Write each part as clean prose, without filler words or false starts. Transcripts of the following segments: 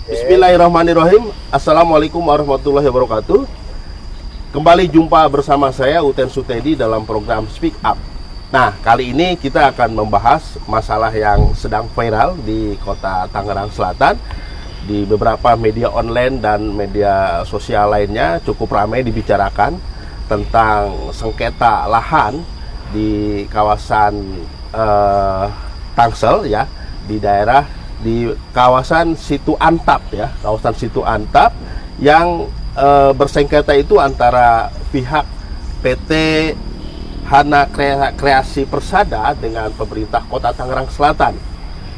Bismillahirrahmanirrahim. Assalamualaikum warahmatullahi wabarakatuh. Kembali jumpa bersama saya Uten Sutedi dalam program Speak Up. Nah, kali ini kita akan membahas masalah yang sedang viral di kota Tangerang Selatan. Di beberapa media online dan media sosial lainnya cukup ramai dibicarakan tentang sengketa lahan di kawasan Tangsel ya, di kawasan Situ Antap ya, kawasan Situ Antap yang bersengketa itu antara pihak PT Hana Kreasi Persada dengan pemerintah Kota Tangerang Selatan.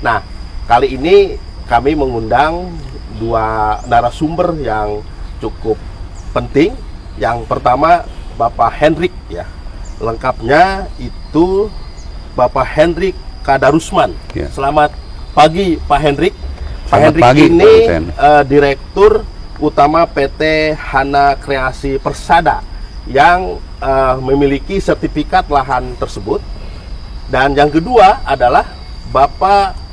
Nah, kali ini kami mengundang dua narasumber yang cukup penting. Yang pertama Bapak Hendrik ya, lengkapnya itu Bapak Hendrik Kadarusman. Ya. Selamat pagi Pak Hendrik. Pak Hendrik pagi, ini Direktur Utama PT Hana Kreasi Persada yang memiliki sertifikat lahan tersebut. Dan yang kedua adalah Bapak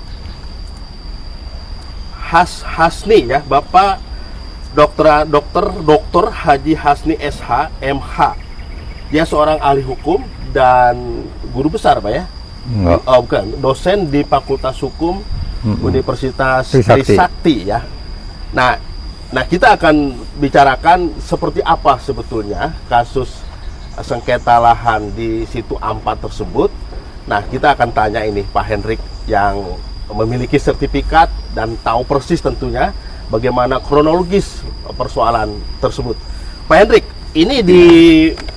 Hasni ya, Bapak Dr. Haji Hasni SH MH. Dia seorang ahli hukum dan guru besar Pak ya? Bukan, dosen di Fakultas Hukum Universitas Trisakti ya. Nah, kita akan bicarakan seperti apa sebetulnya kasus sengketa lahan di Situ Ampat tersebut. Nah, kita akan tanya ini Pak Hendrik yang memiliki sertifikat dan tahu persis tentunya bagaimana kronologis persoalan tersebut. Pak Hendrik, ini di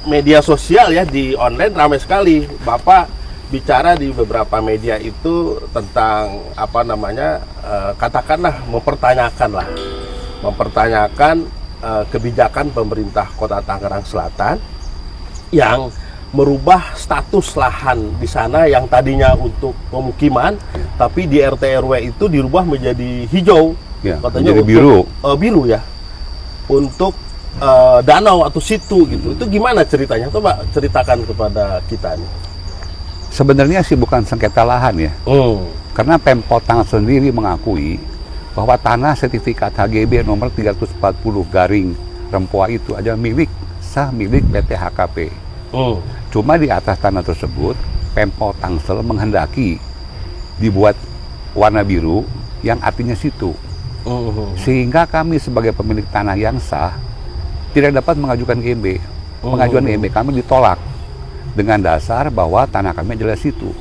media sosial ya, di online ramai sekali Bapak bicara di beberapa media itu tentang katakanlah mempertanyakan kebijakan pemerintah Kota Tangerang Selatan yang merubah status lahan di sana yang tadinya untuk pemukiman, tapi di RT RW itu dirubah menjadi hijau, ya, katanya menjadi biru ya, untuk danau atau situ gitu. Itu gimana ceritanya? Coba ceritakan kepada kita nih. Sebenarnya sih bukan sengketa lahan ya, karena Pemkot Tangsel sendiri mengakui bahwa tanah sertifikat HGB nomor 340 garing Rempoa itu adalah milik PT HKP. Cuma di atas tanah tersebut Pemkot Tangsel menghendaki dibuat warna biru yang artinya situ, sehingga kami sebagai pemilik tanah yang sah tidak dapat mengajukan IMB. Pengajuan IMB kami ditolak dengan dasar bahwa tanah kami adalah situ.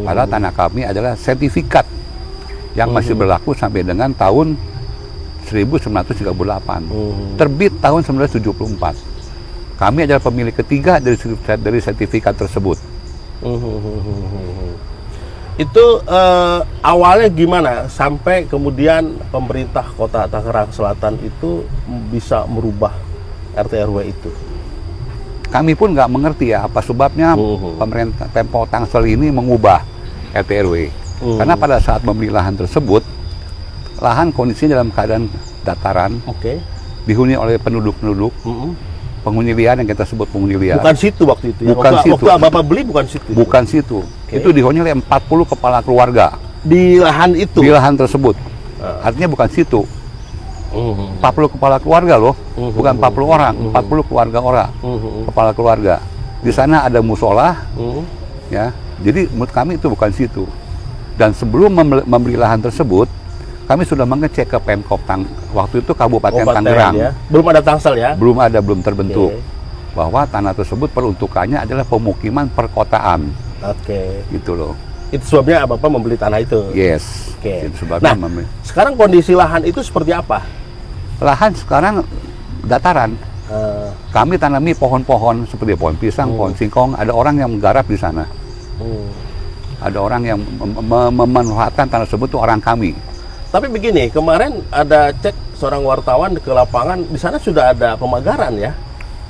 Padahal tanah kami adalah sertifikat yang masih berlaku sampai dengan tahun 1938. Terbit tahun 1974. Kami adalah pemilik ketiga dari sertifikat tersebut. Itu awalnya gimana sampai kemudian pemerintah Kota Tangerang Selatan itu bisa merubah RT RW itu? Kami pun nggak mengerti ya apa sebabnya pemerintah Pemkot Tangsel ini mengubah RT RW. Karena pada saat membeli lahan tersebut, lahan kondisinya dalam keadaan dataran, dihuni oleh penduduk-penduduk, penghuni liar yang kita sebut penghuni liar. Bukan situ waktu itu ya? Waktu Bapak beli bukan situ? Bukan situ. Itu dihuni oleh 40 kepala keluarga. Di lahan itu? Di lahan tersebut. Artinya bukan situ. 40 kepala keluarga loh, bukan 40 orang, 40 kepala keluarga. Di sana ada musola, ya. Jadi menurut kami itu bukan situ. Dan sebelum membeli lahan tersebut, kami sudah mengecek ke Pemkot waktu itu Kabupaten Tangerang. Ya. Belum ada Tangsel ya? Belum terbentuk. Bahwa tanah tersebut peruntukannya adalah pemukiman perkotaan. Gitu loh. Itu sebabnya Bapak membeli tanah itu? Yes. Itu sebabnya sekarang kondisi lahan itu seperti apa? Lahan sekarang dataran. Kami tanami pohon-pohon seperti pohon pisang, pohon singkong. Ada orang yang menggarap di sana. Ada orang yang memanfaatkan tanah tersebut, itu orang kami. Tapi begini, kemarin ada cek seorang wartawan ke lapangan, di sana sudah ada pemagaran ya?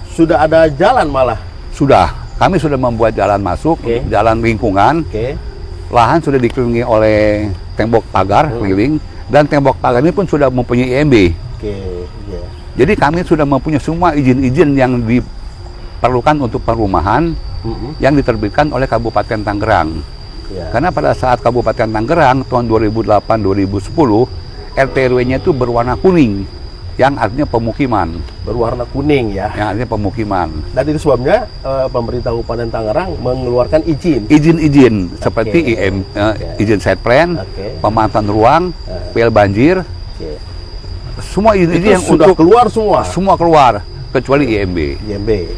Sudah ada jalan malah? Sudah. Kami sudah membuat jalan masuk, jalan lingkungan. Lahan sudah dikelilingi oleh tembok pagar keliling, dan tembok pagar ini pun sudah mempunyai IMB. Jadi kami sudah mempunyai semua izin-izin yang diperlukan untuk perumahan yang diterbitkan oleh Kabupaten Tangerang. Karena pada saat Kabupaten Tangerang tahun 2008-2010 RT RW-nya itu berwarna kuning, yang artinya pemukiman. Berwarna kuning ya. Yang artinya pemukiman. Dan itu sebabnya pemerintah Kabupaten Tangerang mengeluarkan izin. Izin-izin seperti izin site plan, pemanfaatan ruang, PL banjir. Semua izin yang sudah keluar semua. Semua keluar kecuali IMB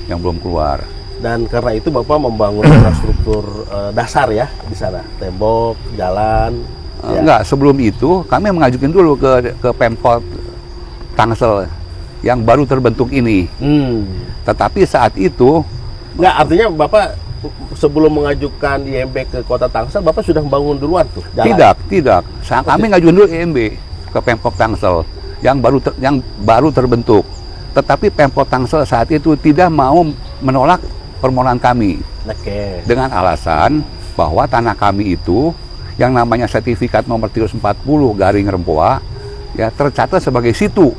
yang belum keluar. Dan karena itu Bapak membangun infrastruktur dasar ya di sana, tembok, jalan. Enggak, sebelum itu kami mengajukan dulu ke Pemkot Tangsel yang baru terbentuk ini. Tetapi saat itu enggak, artinya Bapak sebelum mengajukan IMB ke Kota Tangsel, Bapak sudah membangun duluan tuh jalan? Tidak. Kami ngajuin dulu IMB ke Pemkot Tangsel yang baru terbentuk. Tetapi Pemkot Tangsel saat itu tidak mau menolak permohonan kami dengan alasan bahwa tanah kami itu yang namanya sertifikat nomor 340 garing Rempoa ya tercatat sebagai situ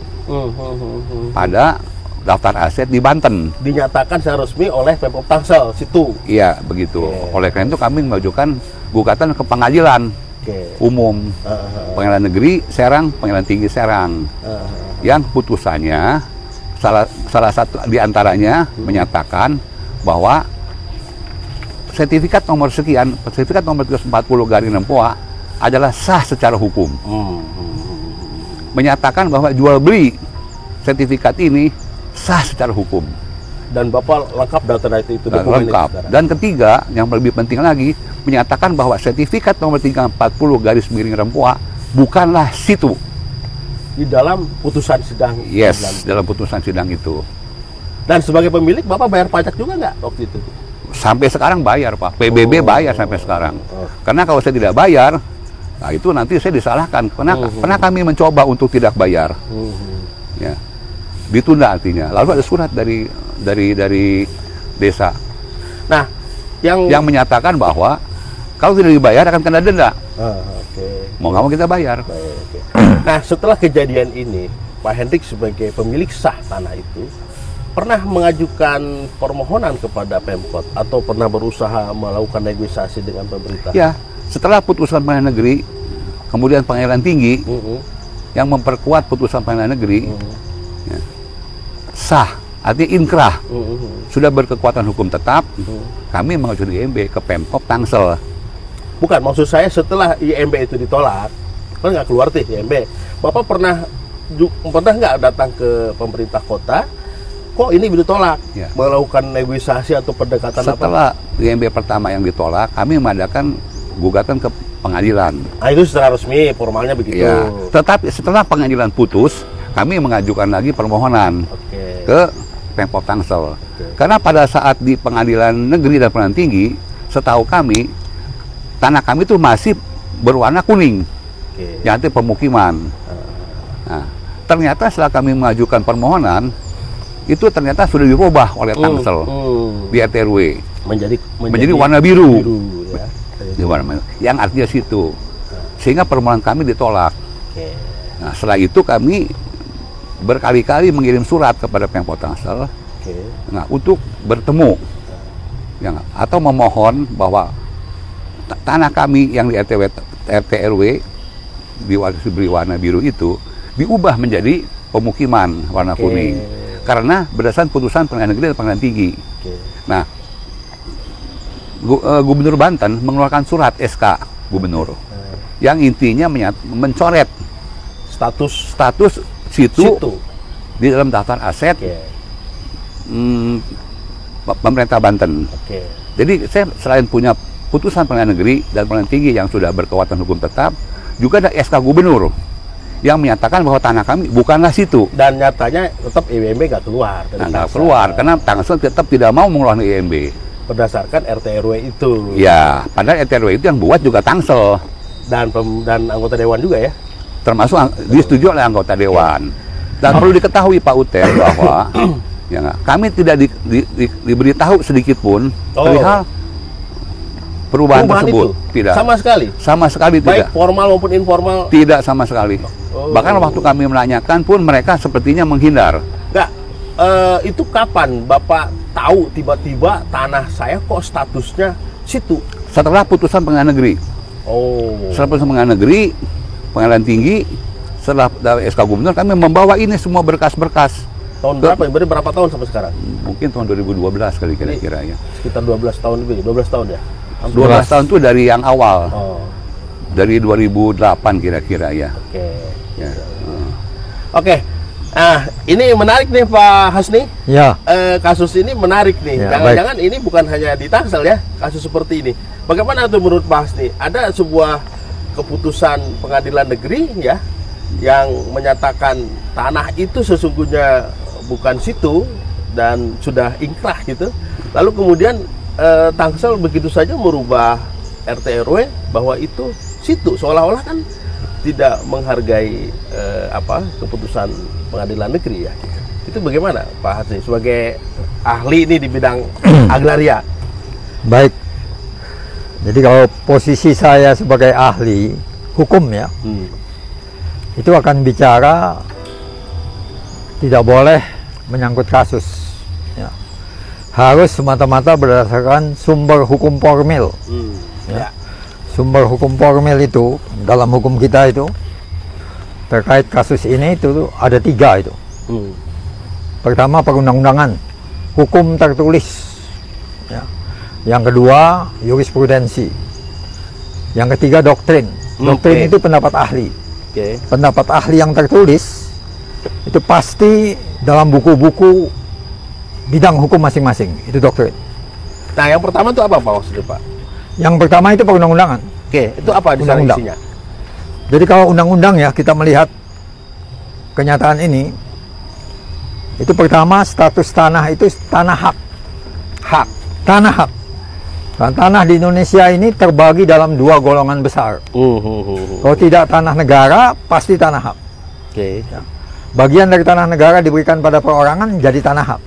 pada daftar aset di Banten. Dinyatakan secara resmi oleh Pemkot Tangsel situ. Iya begitu. Oleh karena itu kami mengajukan gugatan ke pengadilan umum, Pengadilan Negeri Serang, Pengadilan Tinggi Serang, yang putusannya salah satu diantaranya menyatakan bahwa sertifikat nomor sekian, sertifikat nomor 340 garing Rempoa adalah sah secara hukum. Menyatakan bahwa jual beli sertifikat ini sah secara hukum. Dan Bapak lengkap data itu lengkap. Dan ketiga, yang lebih penting lagi, menyatakan bahwa sertifikat nomor 340 garis miring Rempoa bukanlah situ. Di dalam putusan sidang. Yes, dalam putusan sidang itu. Dan sebagai pemilik, Bapak bayar pajak juga nggak waktu itu? Sampai sekarang bayar, Pak. PBB bayar sampai sekarang. Karena kalau saya tidak bayar, nah itu nanti saya disalahkan. Karena kami mencoba untuk tidak bayar. Ya. Ditunda artinya. Lalu ada surat dari desa. Nah, yang menyatakan bahwa kalau tidak dibayar akan kena denda. Mau nggak mau kita bayar. Nah, setelah kejadian ini, Pak Hendrik sebagai pemilik sah tanah itu pernah mengajukan permohonan kepada Pemkot atau pernah berusaha melakukan negosiasi dengan pemerintah? Ya, setelah putusan Pengadilan Negeri, kemudian Pengadilan Tinggi yang memperkuat putusan Pengadilan Negeri, ya, sah, artinya inkrah, sudah berkekuatan hukum tetap. Kami mengajukan IMB ke Pemkot Tangsel. Bukan, maksud saya setelah IMB itu ditolak, kan nggak keluar tuh IMB. Bapak pernah nggak datang ke pemerintah kota? Kok ini ditolak? Ya. Melakukan negosiasi atau pendekatan setelah IMB pertama yang ditolak, kami mengadakan gugatan ke pengadilan. Nah, itu secara resmi, formalnya begitu. Ya. Tetapi setelah pengadilan putus, kami mengajukan lagi permohonan ke Pemkot Tangsel. Karena pada saat di Pengadilan Negeri dan Pengadilan Tinggi, setahu kami, tanah kami itu masih berwarna kuning, yang artinya pemukiman. Nah, ternyata setelah kami mengajukan permohonan, itu ternyata sudah dirubah oleh Tangsel di RT RW menjadi warna biru, ya. Yang artinya situ, sehingga permohonan kami ditolak. Nah, setelah itu kami berkali-kali mengirim surat kepada Pemkot Tangsel, nah, untuk bertemu, ya, atau memohon bahwa tanah kami yang di RT RW diberi warna biru itu diubah menjadi pemukiman warna kuning. Karena berdasarkan putusan Pengadilan Negeri dan Pengadilan Tinggi. Nah, Gubernur Banten mengeluarkan surat SK Gubernur yang intinya mencoret status situ di dalam daftar aset pemerintah Banten. Jadi saya selain punya putusan Pengadilan Negeri dan Pengadilan Tinggi yang sudah berkekuatan hukum tetap, juga ada SK Gubernur yang menyatakan bahwa tanah kami bukanlah situ. Dan nyatanya tetap IMB nggak keluar. Nggak keluar, karena Tangsel tetap tidak mau mengeluarkan IMB. Berdasarkan RT RW itu. Ya, padahal RT RW itu yang buat juga Tangsel. Dan anggota dewan juga ya? Termasuk disetujui oleh anggota dewan. Dan perlu diketahui Pak Uter bahwa ya, kami tidak diberitahu sedikit pun perihal perubahan tersebut. Tidak. Sama sekali? Sama sekali tidak. Baik formal maupun informal? Tidak sama sekali. Bahkan waktu kami menanyakan pun mereka sepertinya menghindar. Enggak, itu kapan Bapak tahu tiba-tiba tanah saya kok statusnya situ? Setelah putusan Pengadilan Negeri. Setelah putusan Pengadilan Negeri, Pengadilan Tinggi, setelah dari SK Gubernur kami membawa ini semua berkas-berkas. Tahun berapa? Berarti berapa tahun sampai sekarang? Mungkin tahun 2012 kali kira-kira ya. Sekitar 12 tahun lebih, 12 tahun ya? 12 tahun itu dari yang awal. Oh. Dari 2008 kira-kira ya. Oke. Ya. Oke. Ah, ini menarik nih Pak Hasni. Ya. Kasus ini menarik nih. Ya, Jangan-jangan ini bukan hanya di Tangsel ya, kasus seperti ini. Bagaimana tuh menurut Pak Hasni? Ada sebuah keputusan pengadilan negeri ya yang menyatakan tanah itu sesungguhnya bukan situ dan sudah ingkrah gitu. Lalu kemudian Tangsel begitu saja merubah RT RW bahwa itu situ, seolah-olah kan tidak menghargai keputusan pengadilan negeri ya. Itu bagaimana Pak Hasni sebagai ahli ini di bidang agraria? Baik. Jadi kalau posisi saya sebagai ahli hukum ya, itu akan bicara tidak boleh menyangkut kasus. Ya. Harus semata-mata berdasarkan sumber hukum formil. Ya. Sumber hukum formil itu dalam hukum kita itu terkait kasus ini itu ada 3 itu. Pertama perundang-undangan, hukum tertulis. Ya. Yang kedua jurisprudensi. Yang ketiga doktrin. Doktrin itu pendapat ahli. Pendapat ahli yang tertulis itu pasti dalam buku-buku bidang hukum masing-masing. Itu doktrin. Nah, yang pertama itu apa Pak maksudnya Pak? Yang pertama itu perundang-undangan. Oke, itu apa di sana isinya? Jadi kalau undang-undang ya kita melihat kenyataan ini, itu pertama status tanah itu tanah hak. Hak. Tanah hak. Dan tanah di Indonesia ini terbagi dalam 2 golongan besar. Kalau tidak tanah negara, pasti tanah hak. Ya. Bagian dari tanah negara diberikan pada perorangan jadi tanah hak.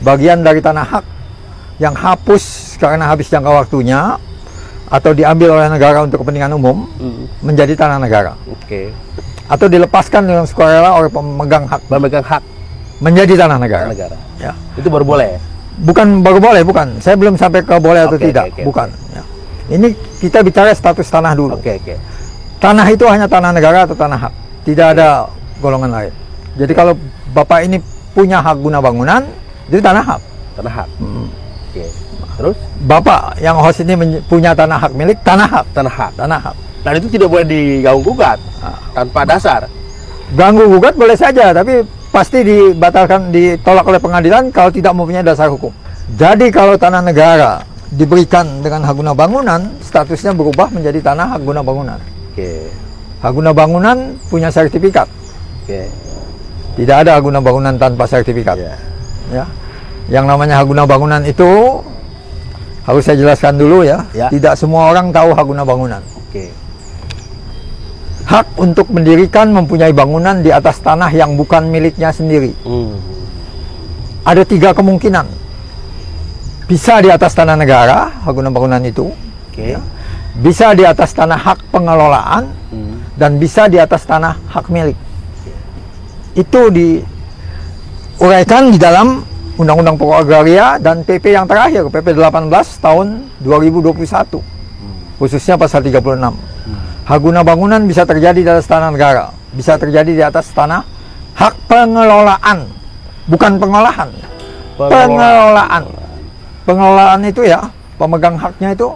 Bagian dari tanah hak yang hapus karena habis jangka waktunya atau diambil oleh negara untuk kepentingan umum menjadi tanah negara. Atau dilepaskan dengan sukarela oleh pemegang hak menjadi tanah negara. Ya. Itu baru boleh. Bukan baru boleh, bukan. Saya belum sampai ke boleh atau tidak, bukan. Ya. Ini kita bicara status tanah dulu. Tanah itu hanya tanah negara atau tanah hak, tidak ada golongan lain. Jadi kalau Bapak ini punya hak guna bangunan, itu tanah hak. Tanah hak. Terus? Bapak yang host ini punya tanah hak milik, tanah hak. Tanah hak. Tanah hak. Dan itu tidak boleh diganggu-gugat tanpa dasar. Ganggu-gugat boleh saja, tapi pasti dibatalkan, ditolak oleh pengadilan kalau tidak mempunyai dasar hukum. Jadi kalau tanah negara diberikan dengan hak guna bangunan, statusnya berubah menjadi tanah hak guna bangunan. Hak guna bangunan punya sertifikat. Tidak ada hak guna bangunan tanpa sertifikat. Ya. Yang namanya hak guna bangunan itu harus saya jelaskan dulu ya. Tidak semua orang tahu hak guna bangunan. Hak untuk mendirikan mempunyai bangunan di atas tanah yang bukan miliknya sendiri. Ada 3 kemungkinan. Bisa di atas tanah negara, hak guna bangunan itu. Ya. Bisa di atas tanah hak pengelolaan, dan bisa di atas tanah hak milik. Itu diuraikan di dalam Undang-Undang Pokok Agraria dan PP yang terakhir, PP 18 tahun 2021. Khususnya pasal 36. Hak guna bangunan bisa terjadi di atas tanah negara, bisa terjadi di atas tanah hak pengelolaan, bukan pengolahan. Pengelolaan. Pengelolaan itu ya, pemegang haknya itu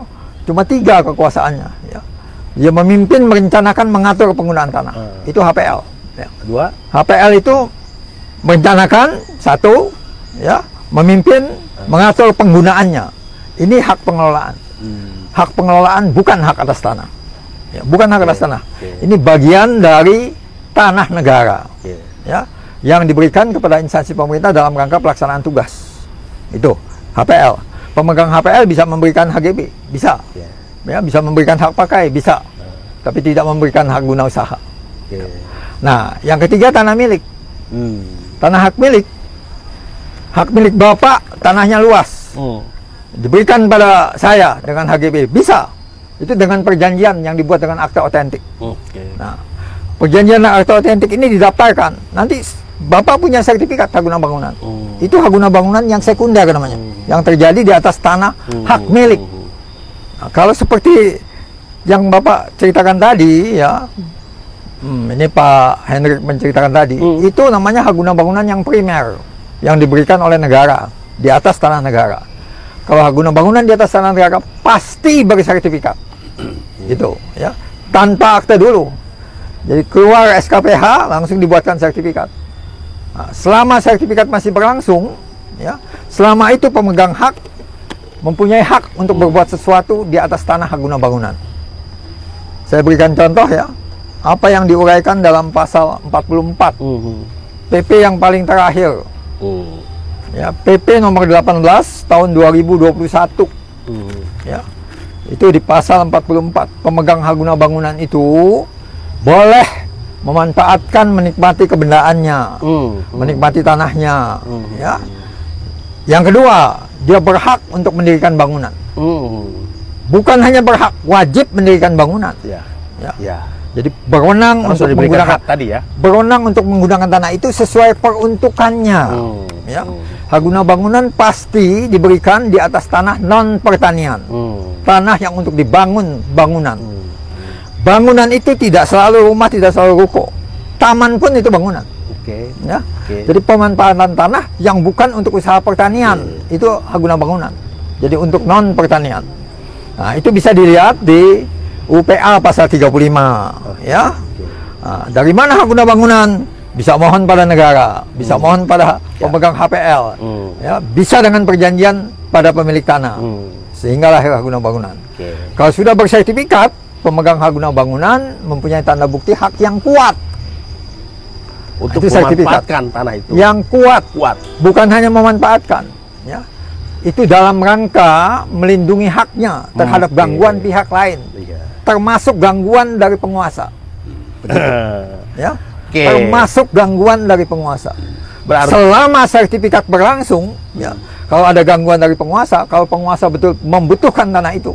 cuma 3 kekuasaannya. Ya. Dia memimpin, merencanakan, mengatur penggunaan tanah. Itu HPL. Ya. 2. HPL itu merencanakan, 1, ya, memimpin, mengatur penggunaannya. Ini hak pengelolaan. Hak pengelolaan bukan hak atas tanah. Ya, bukan hak atas tanah. Ini bagian dari tanah negara. Ya, yang diberikan kepada instansi pemerintah dalam rangka pelaksanaan tugas. Itu HPL. Pemegang HPL bisa memberikan HGB, bisa. Ya, bisa memberikan hak pakai, bisa. Tapi tidak memberikan hak guna usaha. Nah, yang ketiga tanah milik. Tanah hak milik. Hak milik Bapak, tanahnya luas. Diberikan pada saya dengan HGB, bisa. Itu dengan perjanjian yang dibuat dengan akta otentik. Nah, perjanjian dan akta otentik ini didaftarkan. Nanti Bapak punya sertifikat hak guna bangunan. Itu hak guna bangunan yang sekunder namanya, yang terjadi di atas tanah hak milik. Nah, kalau seperti yang Bapak ceritakan tadi, ya, Ini Pak Hendrik menceritakan tadi, itu namanya hak guna bangunan yang primer, yang diberikan oleh negara di atas tanah negara. Kalau hak guna bangunan di atas tanah negara pasti bersertifikat, gitu ya, tanpa akte dulu. Jadi keluar SKPH langsung dibuatkan sertifikat. Nah, selama sertifikat masih berlangsung, ya, selama itu pemegang hak mempunyai hak untuk berbuat sesuatu di atas tanah hak guna bangunan. Saya berikan contoh ya. Apa yang diuraikan dalam pasal 44 PP yang paling terakhir, ya, PP nomor 18 tahun 2021, ya, itu di pasal 44, pemegang hak guna bangunan itu boleh memanfaatkan, menikmati kebendaannya, menikmati tanahnya, ya. Yang kedua, dia berhak untuk mendirikan bangunan. Bukan hanya berhak, wajib mendirikan bangunan. Ya. Jadi berwenang untuk menggunakan tadi ya. Berwenang untuk menggunakan tanah itu sesuai peruntukannya. Ya. Hak guna bangunan pasti diberikan di atas tanah non pertanian. Tanah yang untuk dibangun bangunan. Bangunan itu tidak selalu rumah, tidak selalu ruko. Taman pun itu bangunan. Ya. Jadi pemanfaatan tanah yang bukan untuk usaha pertanian itu hak guna bangunan. Jadi untuk non pertanian. Nah, itu bisa dilihat di UPA pasal 35, ya. Nah, dari mana hak guna bangunan? Bisa mohon pada negara, bisa mohon pada pemegang HPL, ya. Bisa dengan perjanjian pada pemilik tanah, sehingga lahir hak guna bangunan. Kalau sudah bersertifikat, pemegang hak guna bangunan mempunyai tanda bukti hak yang kuat untuk itu memanfaatkan tanah itu. Yang kuat, bukan hanya memanfaatkan, ya. Itu dalam rangka melindungi haknya terhadap gangguan pihak lain. Termasuk gangguan dari penguasa, ya, termasuk gangguan dari penguasa. Berarti selama sertifikat berlangsung, ya, kalau ada gangguan dari penguasa, kalau penguasa betul membutuhkan tanah itu,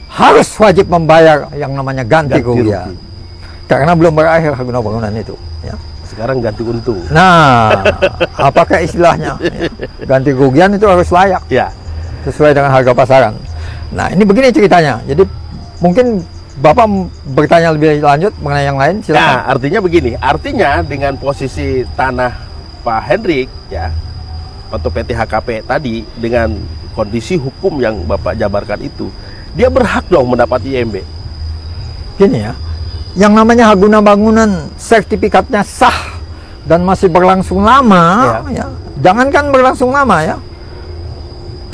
harus wajib membayar yang namanya ganti kerugian, karena belum berakhir hak guna bangunan itu. Ya. Sekarang ganti untung. Nah, apakah istilahnya? Ya, ganti kerugian itu harus layak, ya, sesuai dengan harga pasaran. Nah, ini begini ceritanya. Jadi mungkin Bapak bertanya lebih lanjut mengenai yang lain, silakan. Nah, artinya begini, artinya dengan posisi tanah Pak Hendrik, ya, atau PT HKP tadi, dengan kondisi hukum yang Bapak jabarkan itu, dia berhak dong mendapat IMB. Gini ya, yang namanya hak guna bangunan, sertifikatnya sah dan masih berlangsung lama, ya. Jangankan berlangsung lama ya,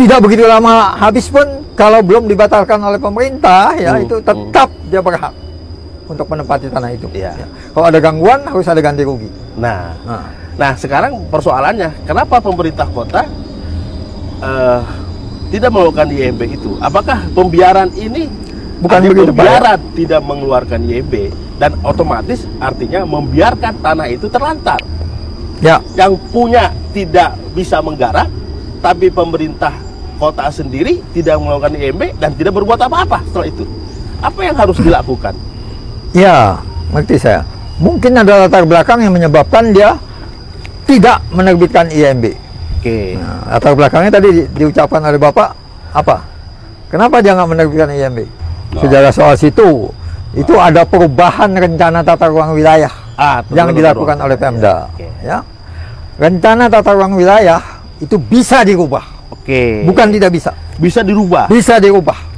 tidak begitu lama habis pun, kalau belum dibatalkan oleh pemerintah, ya, itu tetap dia berhak untuk menempati tanah itu. Ya. Kalau ada gangguan, harus ada ganti rugi. Nah, sekarang persoalannya, kenapa pemerintah kota tidak melakukan IMB itu? Apakah pembiaran ini bukan begitu, pembiaran tidak mengeluarkan IMB, dan otomatis artinya membiarkan tanah itu terlantar? Ya. Yang punya tidak bisa menggarap, tapi pemerintah kota sendiri tidak melakukan IMB dan tidak berbuat apa-apa setelah itu. Apa yang harus dilakukan? Ya, ngerti saya. Mungkin ada latar belakang yang menyebabkan dia tidak menerbitkan IMB. Nah, latar belakangnya tadi diucapkan oleh Bapak apa? Kenapa dia nggak menerbitkan IMB? Sejarah soal situ, itu ada perubahan rencana tata ruang wilayah yang dilakukan oleh Pemda. Ya, rencana tata ruang wilayah itu bisa dirubah. Bukan tidak bisa. Bisa dirubah. Bisa dirubah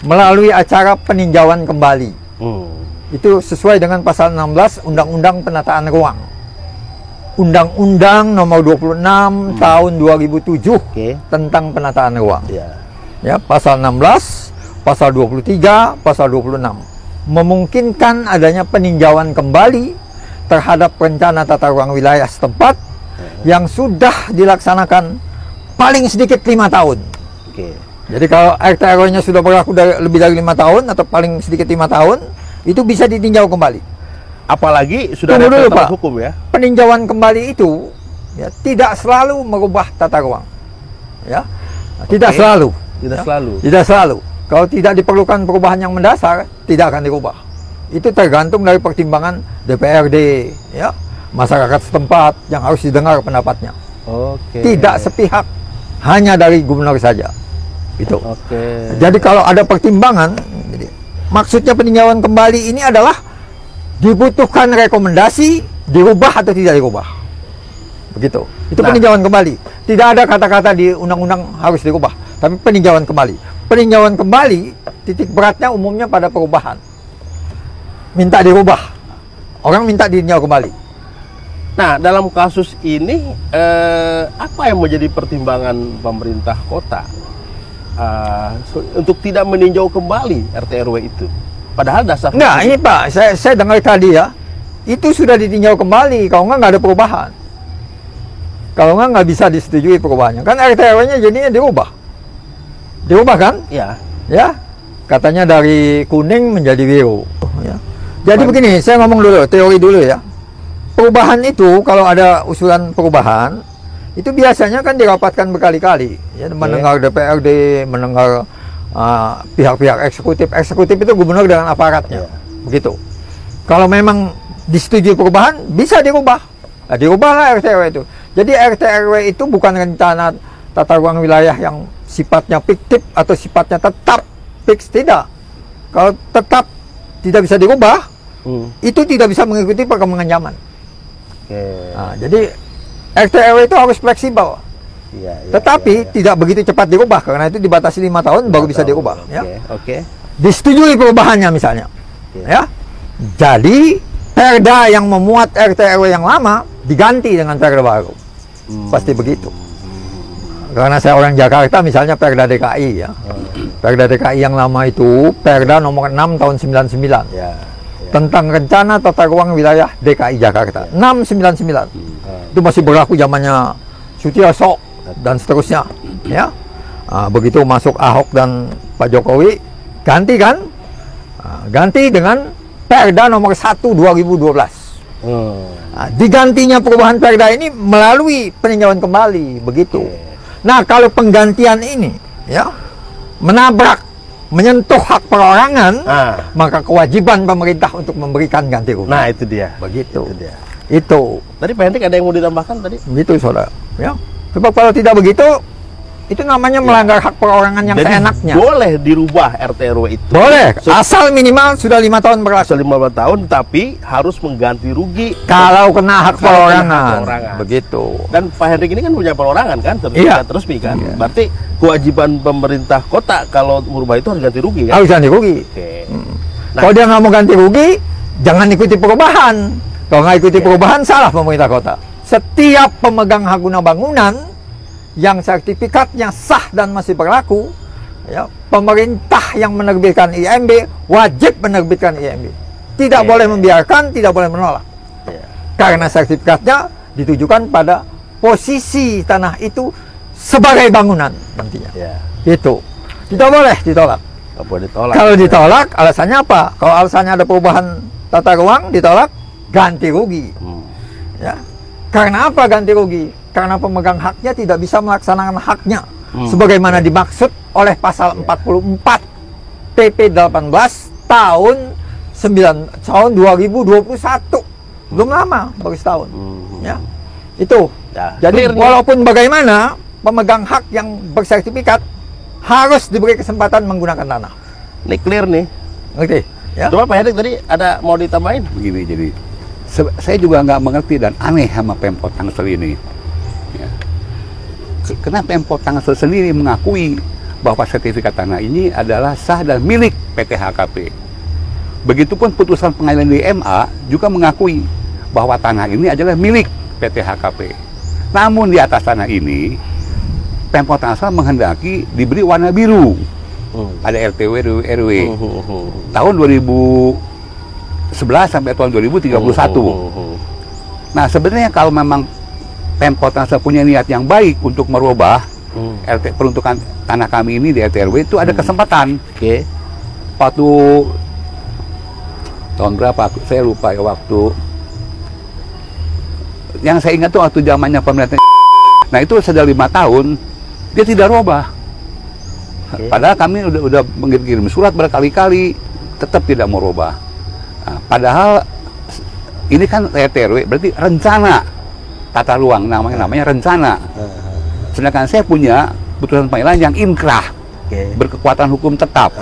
melalui acara peninjauan kembali. Itu sesuai dengan pasal 16 Undang-Undang Penataan Ruang. Undang-Undang nomor 26 tahun 2007 tentang penataan ruang. Ya, pasal 16, pasal 23, pasal 26 memungkinkan adanya peninjauan kembali terhadap rencana tata ruang wilayah setempat yang sudah dilaksanakan paling sedikit 5 tahun. Jadi kalau RT/RW-nya sudah berlaku lebih dari 5 tahun atau paling sedikit 5 tahun, itu bisa ditinjau kembali. Apalagi sudah ada dulu, Pak, hukum ya. Peninjauan kembali itu ya, tidak selalu merubah tata ruang. Ya. Tidak selalu. Tidak selalu. Kalau tidak diperlukan perubahan yang mendasar, tidak akan dirubah. Itu tergantung dari pertimbangan DPRD, ya, masyarakat setempat yang harus didengar pendapatnya. Tidak sepihak hanya dari gubernur saja. Itu. Jadi kalau ada pertimbangan, maksudnya peninjauan kembali ini adalah dibutuhkan rekomendasi dirubah atau tidak dirubah. Begitu. Itu peninjauan kembali. Tidak ada kata-kata di undang-undang harus dirubah, tapi peninjauan kembali. Peninjauan kembali titik beratnya umumnya pada perubahan. Minta dirubah. Orang minta ditinjau kembali. Nah, dalam kasus ini apa yang menjadi pertimbangan pemerintah kota untuk tidak meninjau kembali RT RW itu? Padahal dasar. Enggak, ini Pak, saya dengar tadi ya, itu sudah ditinjau kembali. Kalau nggak ada perubahan. Kalau nggak bisa disetujui perubahannya. Kan RT RW-nya jadinya dirubah. Dirubah kan? Ya. Ya, katanya dari kuning menjadi biru. Ya. Jadi begini, saya ngomong dulu, teori dulu ya. Perubahan itu, kalau ada usulan perubahan, itu biasanya kan dirapatkan berkali-kali. Ya, mendengar DPRD, mendengar pihak-pihak eksekutif. Eksekutif itu gubernur dengan aparatnya. Begitu. Kalau memang disetujui perubahan, bisa dirubah. Nah, dirubahlah RT RW itu. Jadi RT RW itu bukan rencana tata ruang wilayah yang sifatnya fiktif atau sifatnya tetap fix, tidak. Kalau tetap tidak bisa dirubah, itu tidak bisa mengikuti perkembangan zaman. Nah, jadi RT RW itu harus fleksibel. Tetapi tidak begitu cepat dirubah karena itu dibatasi 5 tahun baru bisa dirubah. Ya. Disetujui perubahannya misalnya. Ya. Jadi perda yang memuat RT RW yang lama diganti dengan perda baru. Pasti begitu. Karena saya orang Jakarta, misalnya perda DKI ya. Perda DKI yang lama itu perda nomor 6 tahun 99. Tentang rencana tata ruang wilayah DKI Jakarta. 699. Itu masih berlaku zamannya Sutioso dan seterusnya. Ya. Begitu masuk Ahok dan Pak Jokowi, ganti kan? Ganti dengan perda nomor 1 2012. Digantinya perubahan perda ini melalui peninjauan kembali, begitu. Nah, kalau penggantian ini ya menabrak, menyentuh hak perorangan, maka kewajiban pemerintah untuk memberikan ganti rugi. Nah, itu dia. Begitu. Itu dia. Itu. Tadi Pak Hendrik ada yang mau ditambahkan tadi? Begitu, Saudara. Ya. Sebab kalau tidak begitu, itu namanya melanggar hak perorangan yang Jadi seenaknya. boleh dirubah RT RW itu. Boleh, asal minimal sudah 5 tahun berlaku. Asal 15 tahun, tapi harus mengganti rugi Kalau kena hak Kalau kena hak perorangan. perorangan. Begitu. Dan Pak Hendrik ini kan punya perorangan kan, sertifikat resmi kan. Berarti kewajiban pemerintah kota kalau merubah itu harus ganti rugi kan? Harus ganti rugi. Nah, Kalau dia nggak mau ganti rugi, jangan ikuti perubahan. Kalau nggak ikuti perubahan, salah pemerintah kota. Setiap pemegang hak guna bangunan yang sertifikatnya sah dan masih berlaku, ya, pemerintah yang menerbitkan IMB wajib menerbitkan IMB. Tidak boleh membiarkan, tidak boleh menolak. Karena sertifikatnya ditujukan pada posisi tanah itu sebagai bangunan nantinya. Itu tidak boleh ditolak. Kalau ditolak, alasannya apa? Kalau alasannya ada perubahan tata ruang, ditolak, ganti rugi. Ya. Karena apa ganti rugi? Karena pemegang haknya tidak bisa melaksanakan haknya sebagaimana dimaksud oleh pasal 44 PP 18 tahun 2021. Belum lama, baru setahun. Ya. Itu. Jadi walaupun bagaimana pemegang hak yang bersertifikat harus diberi kesempatan menggunakan tanah. ini clear nih. Ngerti? Ya. Coba Pak Hendrik tadi ada mau ditambahin? Begini, jadi saya juga nggak mengerti dan aneh sama Pemkot Tangsel ini. Ya. Kenapa Pemkot Tangsel sendiri mengakui bahwa sertifikat tanah ini adalah sah dan milik PT HKP. Begitupun putusan pengadilan di MA juga mengakui bahwa tanah ini adalah milik PT HKP. Namun di atas tanah ini, Pemkot Tangsel menghendaki diberi warna biru. Ada RTW, RW. Tahun 2011 sampai tahun 2031. Nah, sebenarnya kalau memang Pemkot Tangsel punya niat yang baik untuk merubah peruntukan tanah kami ini di RT/RW itu ada kesempatan. Waktu tahun berapa? Saya lupa ya waktu. Yang saya ingat tuh waktu zamannya pemerintah. Nah, itu sudah 5 tahun dia tidak rubah. Padahal kami udah mengirim surat berkali-kali, tetap tidak mau rubah. Nah, padahal ini kan RT/RW berarti rencana tata ruang, namanya rencana. Sedangkan saya punya putusan pengadilan yang inkrah, berkekuatan hukum tetap.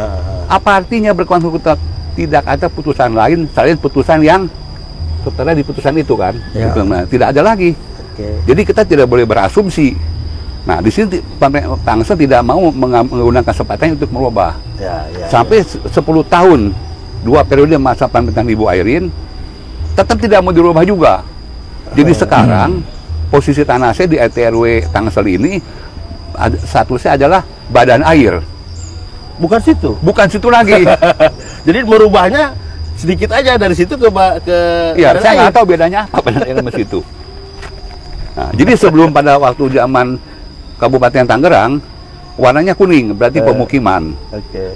Apa artinya berkekuatan hukum tetap? tidak ada putusan lain selain putusan yang setelah di putusan itu kan. Ya. Nah, tidak ada lagi. Jadi kita tidak boleh berasumsi. Nah, di sini Tangsel tidak mau menggunakan kesempatan untuk merubah. Sampai 10 tahun, 2 periode masa pemerintahan Ibu Airin, tetap tidak mau dirubah juga. Jadi sekarang posisi tanah saya di RT RW Tangsel ini statusnya adalah badan air. Bukan situ. Bukan situ lagi. Jadi merubahnya sedikit aja dari situ ke Ya, badan saya air. nggak tahu bedanya apa badan air sama situ. Nah, jadi sebelum pada waktu zaman Kabupaten Tangerang, warnanya kuning, berarti pemukiman.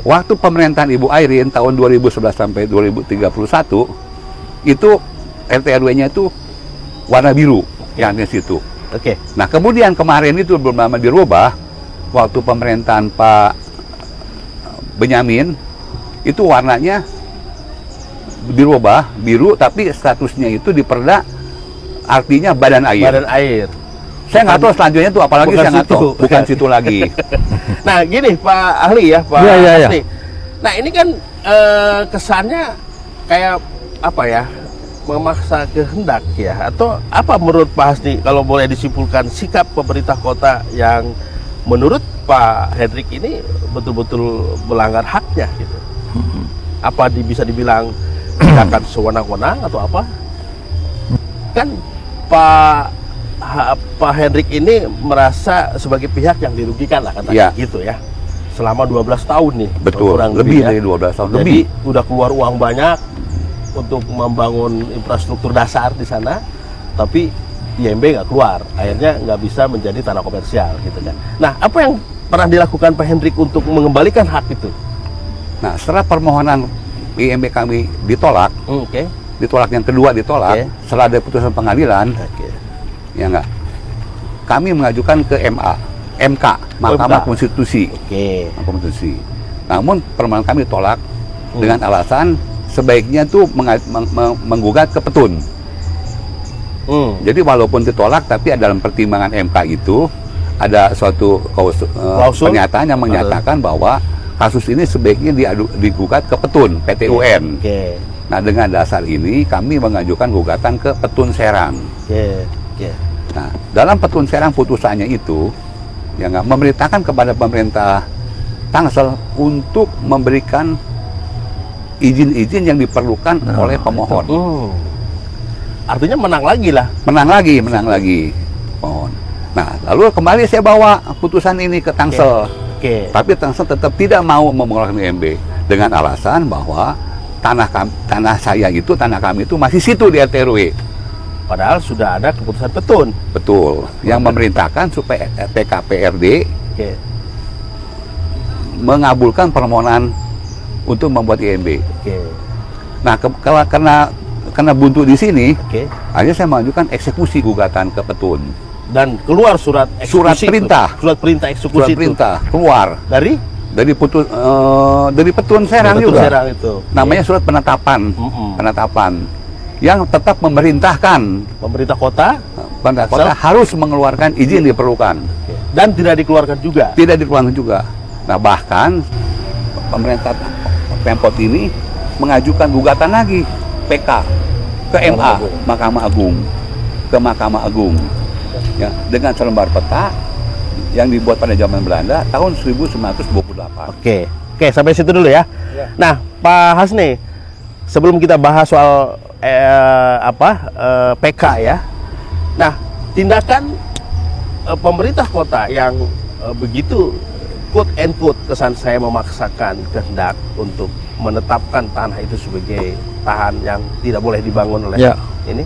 Waktu pemerintahan Ibu Airin tahun 2011 sampai 2031, itu RT RW-nya itu warna biru, yang di situ. Nah, kemudian kemarin itu belum lama dirubah, waktu pemerintahan Pak Benyamin, itu warnanya dirubah biru, tapi statusnya itu diperda, artinya badan air. Badan air. Saya nggak tahu selanjutnya itu apalagi, bukan saya nggak tahu. situ. Bukan situ lagi. Nah, gini Pak Ahli ya, Pak Iya. Hasni. Nah, ini kan kesannya kayak apa ya? Memaksa kehendak ya, atau apa menurut Pak Hasni kalau boleh disimpulkan sikap pemerintah kota yang menurut Pak Hendrik ini betul-betul melanggar haknya gitu? Apa bisa dibilang tindakan sewenang-wenang atau apa? Kan Pak Hendrik ini merasa sebagai pihak yang dirugikan lah katanya gitu ya. Selama 12 tahun nih. Betul, kurang lebih ya. dari 12 tahun. Jadi lebih. udah keluar uang banyak untuk membangun infrastruktur dasar di sana, tapi IMB nggak keluar. Akhirnya nggak bisa menjadi tanah komersial gitu kan. Nah, apa yang pernah dilakukan Pak Hendrik untuk mengembalikan hak itu? Nah, setelah permohonan IMB kami ditolak, ditolak yang kedua ditolak, setelah ada putusan pengadilan, ya enggak, kami mengajukan ke MK, Mahkamah Konstitusi. Konstitusi. Namun permohonan kami ditolak dengan alasan sebaiknya tuh menggugat ke petun. Jadi walaupun ditolak, tapi dalam pertimbangan MK itu ada suatu pernyataan yang menyatakan bahwa kasus ini sebaiknya digugat ke petun, PT UN. Nah, dengan dasar ini kami mengajukan gugatan ke Petun Serang. Nah, dalam Petun Serang putusannya itu ya nggak memerintahkan kepada pemerintah Tangsel untuk memberikan izin-izin yang diperlukan oleh pemohon. Artinya menang lagi lah. Menang lagi. Mohon. Nah, lalu kembali saya bawa putusan ini ke Tangsel. Tapi Tangsel tetap tidak mau mengeluarkan IMB dengan alasan bahwa tanah kami itu masih situ di RT RW. Padahal sudah ada keputusan petun. Betul. Yang memerintahkan supaya PKPRD mengabulkan permohonan untuk membuat IMB. Nah, karena buntu di sini, akhirnya saya mengajukan eksekusi gugatan ke petun. Dan keluar surat perintah. Surat perintah eksekusi. Surat perintah keluar dari Petun Serang juga. Serang itu. Namanya surat penetapan. Penetapan yang tetap memerintahkan pemerintah kota harus mengeluarkan izin diperlukan. Dan tidak dikeluarkan juga. Tidak dikeluarkan juga. Nah, bahkan pemerintah Pemkot ini mengajukan gugatan lagi PK ke MA, Mahkamah Agung, ke Mahkamah Agung. Ya, dengan selembar peta yang dibuat pada zaman Belanda tahun 1928. Oke, sampai situ dulu ya. Nah, Pak Hasni, sebelum kita bahas soal PK ya. Nah, tindakan pemerintah kota yang begitu quote and quote kesan saya memaksakan kehendak untuk menetapkan tanah itu sebagai tahan yang tidak boleh dibangun oleh ini.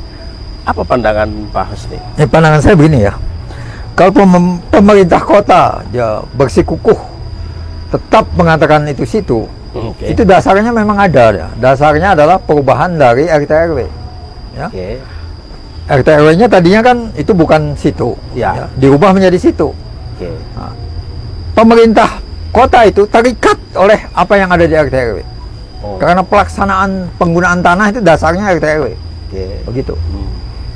Apa pandangan Pak Hasni? Pandangan saya begini ya. Kalau pemerintah kota ya bersikukuh tetap mengatakan itu situ, itu dasarnya memang ada ya. Dasarnya adalah perubahan dari RT RW. Ya. RT RW-nya tadinya kan itu bukan situ, ya, dirubah menjadi situ. Nah, pemerintah kota itu terikat oleh apa yang ada di RT RW. Karena pelaksanaan penggunaan tanah itu dasarnya RT RW. Begitu.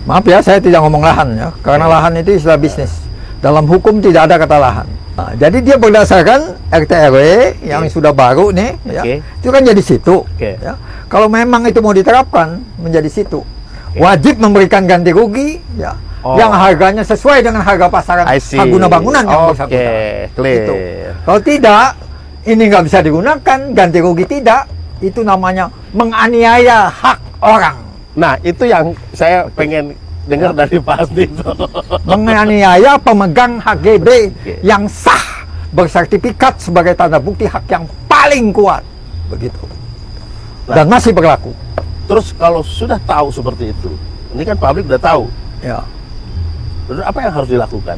Maaf ya, saya tidak ngomong lahan ya, karena lahan itu istilah bisnis. Dalam hukum tidak ada kata lahan. Nah, jadi dia berdasarkan RT RW yang sudah baru nih, ya, itu kan jadi situ. Ya. Kalau memang itu mau diterapkan menjadi situ, wajib memberikan ganti rugi, ya, yang harganya sesuai dengan harga pasaran hak guna bangunan yang bersangkutan. Itu. Kalau tidak, ini nggak bisa digunakan, ganti rugi tidak, itu namanya menganiaya hak orang. Nah, itu yang saya pengen dengar dari Pak Asdi itu. Menganiaya pemegang HGB yang sah, bersertifikat sebagai tanda bukti hak yang paling kuat, begitu. Dan masih berlaku. Terus kalau sudah tahu seperti itu, ini kan publik udah tahu. Ya. Lalu apa yang harus dilakukan?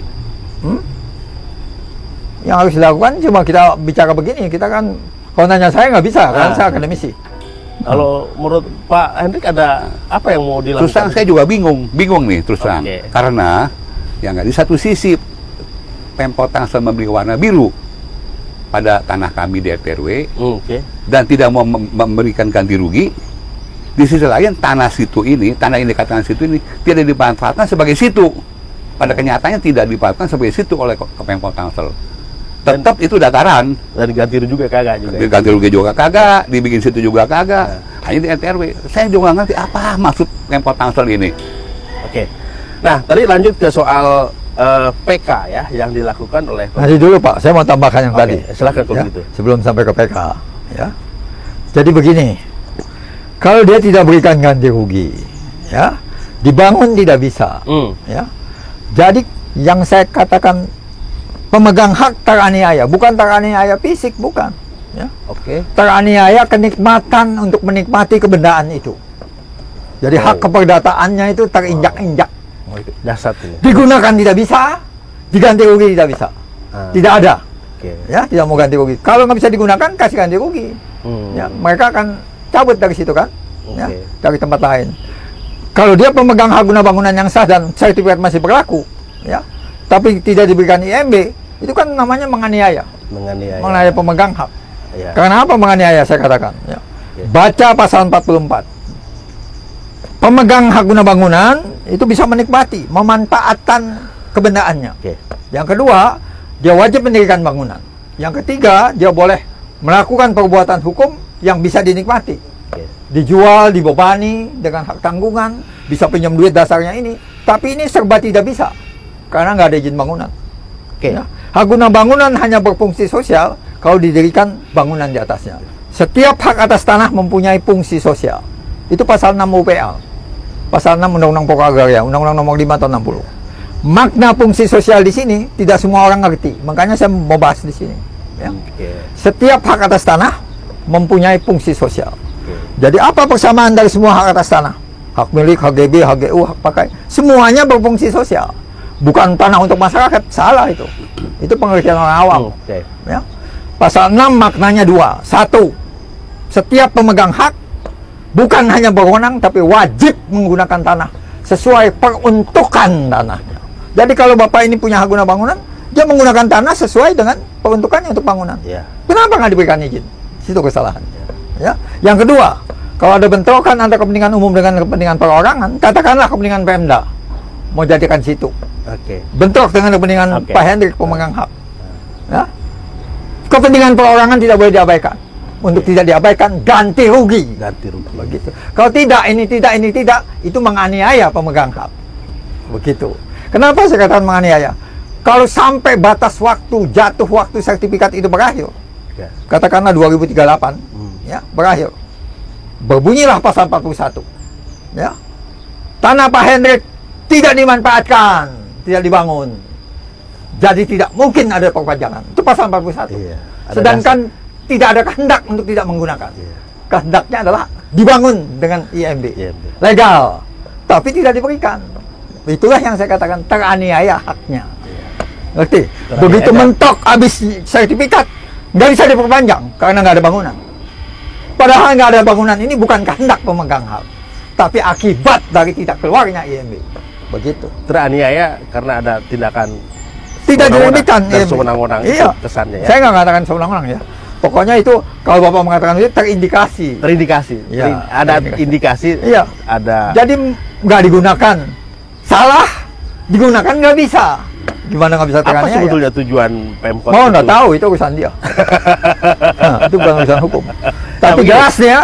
Yang harus dilakukan cuma kita bicara begini, kita kan kalau nanya saya nggak bisa, kan saya akademisi. Kalau menurut Pak Hendrik ada apa yang mau dilakukan? Terus terang saya juga bingung nih terus terang. Karena yang nggak di satu sisi Pemkot Tangsel memberi warna biru pada tanah kami di RT RW dan tidak mau memberikan ganti rugi. Di sisi lain tanah situ ini, tanah yang dikatakan situ ini tidak dimanfaatkan sebagai situ. Pada kenyataannya tidak dimanfaatkan sebagai situ oleh Pemkot Tangsel. Tetap itu dataran. Dan ganti rugi juga kagak juga. Ganti rugi juga kagak, dibikin situ juga kagak. Hanya di RT RW. Saya juga ngerti apa maksud Pemkot Tangsel ini. Oke. Nah, tadi lanjut ke soal PK ya yang dilakukan oleh. Nanti dulu Pak, saya mau tambahkan yang tadi. Silakan kalau gitu. Sebelum sampai ke PK, ya. Jadi begini, kalau dia tidak berikan ganti rugi, ya, dibangun tidak bisa, ya. Jadi yang saya katakan pemegang hak teraniaya, bukan teraniaya fisik, bukan. Ya. Teraniaya kenikmatan untuk menikmati kebendaan itu. Jadi hak keperdataannya itu terinjak-injak. Dasar ini. Digunakan tidak bisa, diganti rugi tidak bisa. Tidak ada. Ya, tidak mau ganti rugi. Kalau nggak bisa digunakan, kasih ganti rugi. Ya, mereka akan cabut dari situ kan, ya, dari tempat lain. Kalau dia pemegang hak guna bangunan yang sah dan sertifikat masih berlaku, ya, tapi tidak diberikan IMB, itu kan namanya menganiaya. Menganiaya pemegang hak. Karena apa menganiaya saya katakan? Ya. Baca pasal 44. Pemegang hak guna bangunan itu bisa menikmati, memanfaatkan kebendaannya. Yang kedua, dia wajib mendirikan bangunan. Yang ketiga, dia boleh melakukan perbuatan hukum yang bisa dinikmati. Dijual, dibebani dengan hak tanggungan, bisa pinjam duit dasarnya ini. Tapi ini serba tidak bisa, karena nggak ada izin bangunan. Ya. Hak guna bangunan hanya berfungsi sosial kalau didirikan bangunan di atasnya. Setiap hak atas tanah mempunyai fungsi sosial. Itu pasal 6 UPL. Pasal 6 Undang-Undang Pokok Agraria, Undang-Undang Nomor 5 Tahun 60. Makna fungsi sosial di sini tidak semua orang ngerti. Makanya saya mau bahas di sini. Ya. Setiap hak atas tanah mempunyai fungsi sosial. Jadi apa persamaan dari semua hak atas tanah? Hak milik, HGB, HGU, hak pakai, semuanya berfungsi sosial. Bukan tanah untuk masyarakat, salah itu. Itu pengertian orang awam. Ya. Pasal 6 maknanya dua. Satu, setiap pemegang hak bukan hanya berwenang, tapi wajib menggunakan tanah sesuai peruntukan tanahnya. Jadi kalau Bapak ini punya hak guna bangunan, dia menggunakan tanah sesuai dengan peruntukannya untuk bangunan. Kenapa nggak diberikan izin? Situ kesalahan. Ya. Yang kedua, kalau ada bentrokan antara kepentingan umum dengan kepentingan perorangan, katakanlah kepentingan Pemda mau jadikan situ. Bentrok dengan kepentingan Pak Hendrik pemegang hak. Ya. Kepentingan perorangan tidak boleh diabaikan. Untuk tidak diabaikan, ganti rugi. Begitu. Kalau tidak, ini tidak, itu menganiaya pemegang hak. Begitu. Kenapa saya katakan menganiaya? Kalau sampai batas waktu, jatuh waktu sertifikat itu berakhir, katakanlah 2038, ya, berakhir. Berbunyilah pasal 41. Ya. Tanah Pak Hendrik tidak dimanfaatkan, tidak dibangun. Jadi tidak mungkin ada perpanjangan. Itu pasal 41. Sedangkan tidak ada kehendak untuk tidak menggunakan. Kehendaknya adalah dibangun dengan IMB. Legal. Tapi tidak diberikan. Itulah yang saya katakan teraniaya haknya. Ngerti? Begitu mentok habis sertifikat, nggak bisa diperpanjang karena nggak ada bangunan. Padahal nggak ada bangunan ini bukan kehendak pemegang hak, tapi akibat dari tidak keluarnya IMB. Begitu. Teraniaya karena ada tindakan tidak diberikan sewenang-wenang kesannya ya. Saya nggak mengatakan sewenang-wenang ya. Pokoknya itu kalau Bapak mengatakan itu terindikasi. Ya, ada indikasi. Iya. Ada. Jadi nggak digunakan. Salah, digunakan nggak bisa. Gimana nggak bisa Apa teraniaya? sebetulnya tujuan Pemkot? Oh, nggak itu? tahu, itu urusan dia. Nah, itu bukan urusan hukum. Tapi begini. jelasnya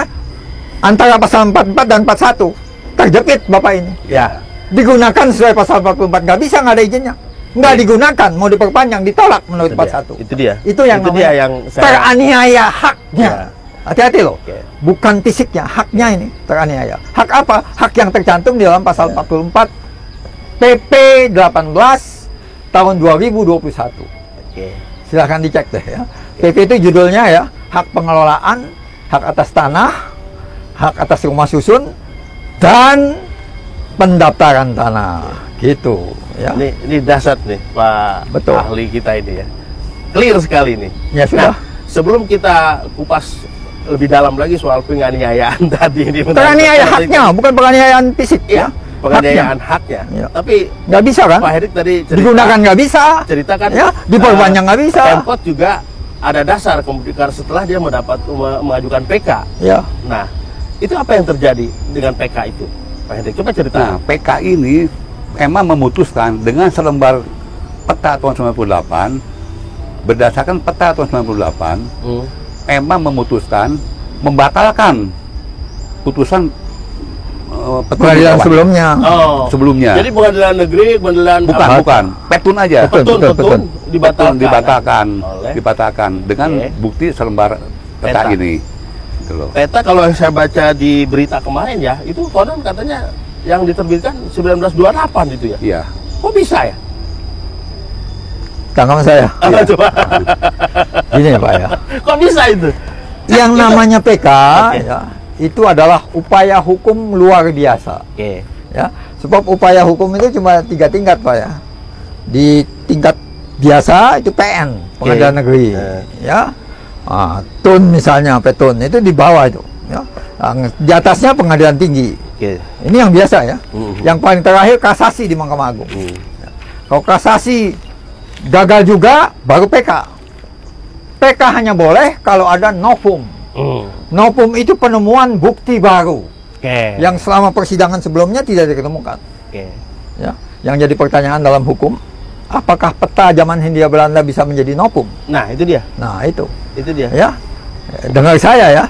antara pasal 44 dan 41 terjepit Bapak ini. Ya. Digunakan sesuai pasal 44, nggak bisa, nggak ada izinnya. Nggak digunakan, mau diperpanjang, ditolak menurut 41. Itu dia. Itu yang dia namanya yang saya teraniaya haknya. Ya. Hati-hati loh. Oke. Bukan fisiknya, haknya ini teraniaya. Hak apa? Hak yang tercantum di dalam pasal 44 PP 18 tahun 2021. Oke. Silahkan dicek deh ya. PP itu judulnya ya, hak pengelolaan, hak atas tanah, hak atas rumah susun, dan pendaftaran tanah. Gitu ya. Ini dasar nih Pak Betul. ahli kita ini ya. Clear sekali nih. Ya sudah. Nah, sebelum kita kupas lebih dalam lagi soal penganiayaan tadi ini. Teraniaya haknya, bukan penganiayaan fisik Iya, ya. penganiayaan haknya. Ya. Tapi Nggak bisa kan? Pak Herik tadi Digunakan nggak bisa. ceritakan Ya, diperpanjang nggak bisa. Pemkot juga ada dasar kemudian setelah dia mengajukan PK. Ya. Nah, itu apa yang terjadi dengan PK itu? Pak Herik, coba Nah, ceritakan. PK ini emang memutuskan dengan selembar peta tahun 98, berdasarkan peta tahun 98, emang memutuskan membatalkan putusan petun Pengadilan bawah. sebelumnya. Oh, sebelumnya. Jadi pengadilan negeri, pengadilan Bukan. Petun aja. Petun. dibatalkan. Dibatalkan dengan Oke. bukti selembar peta Peta. ini. Gitu loh. Peta kalau yang saya baca di berita kemarin ya, itu konon katanya yang diterbitkan 1928 itu ya. Iya. Kok bisa ya? Tanggapan saya. Apa coba? Gini ya Pak ya. Kok bisa itu? Yang namanya PK Oke. ya, itu adalah upaya hukum luar biasa. Oke. Ya, sebab upaya hukum itu cuma 3 tingkat Pak ya. Di tingkat biasa itu PN, Pengadilan Negeri. Ya. TUN misalnya, petun itu di bawah itu. Ya. Di atasnya Pengadilan Tinggi. Oke. Ini yang biasa ya. Mhm. Yang paling terakhir kasasi di Mahkamah Agung. Hmm. Kalau kasasi gagal juga, baru PK. PK hanya boleh kalau ada novum. Novum itu penemuan bukti baru Oke. yang selama persidangan sebelumnya tidak ditemukan. Oke. Ya, yang jadi pertanyaan dalam hukum, apakah peta zaman Hindia Belanda bisa menjadi novum? Nah, itu dia. Nah itu, Itu dia. ya. Dengar saya ya,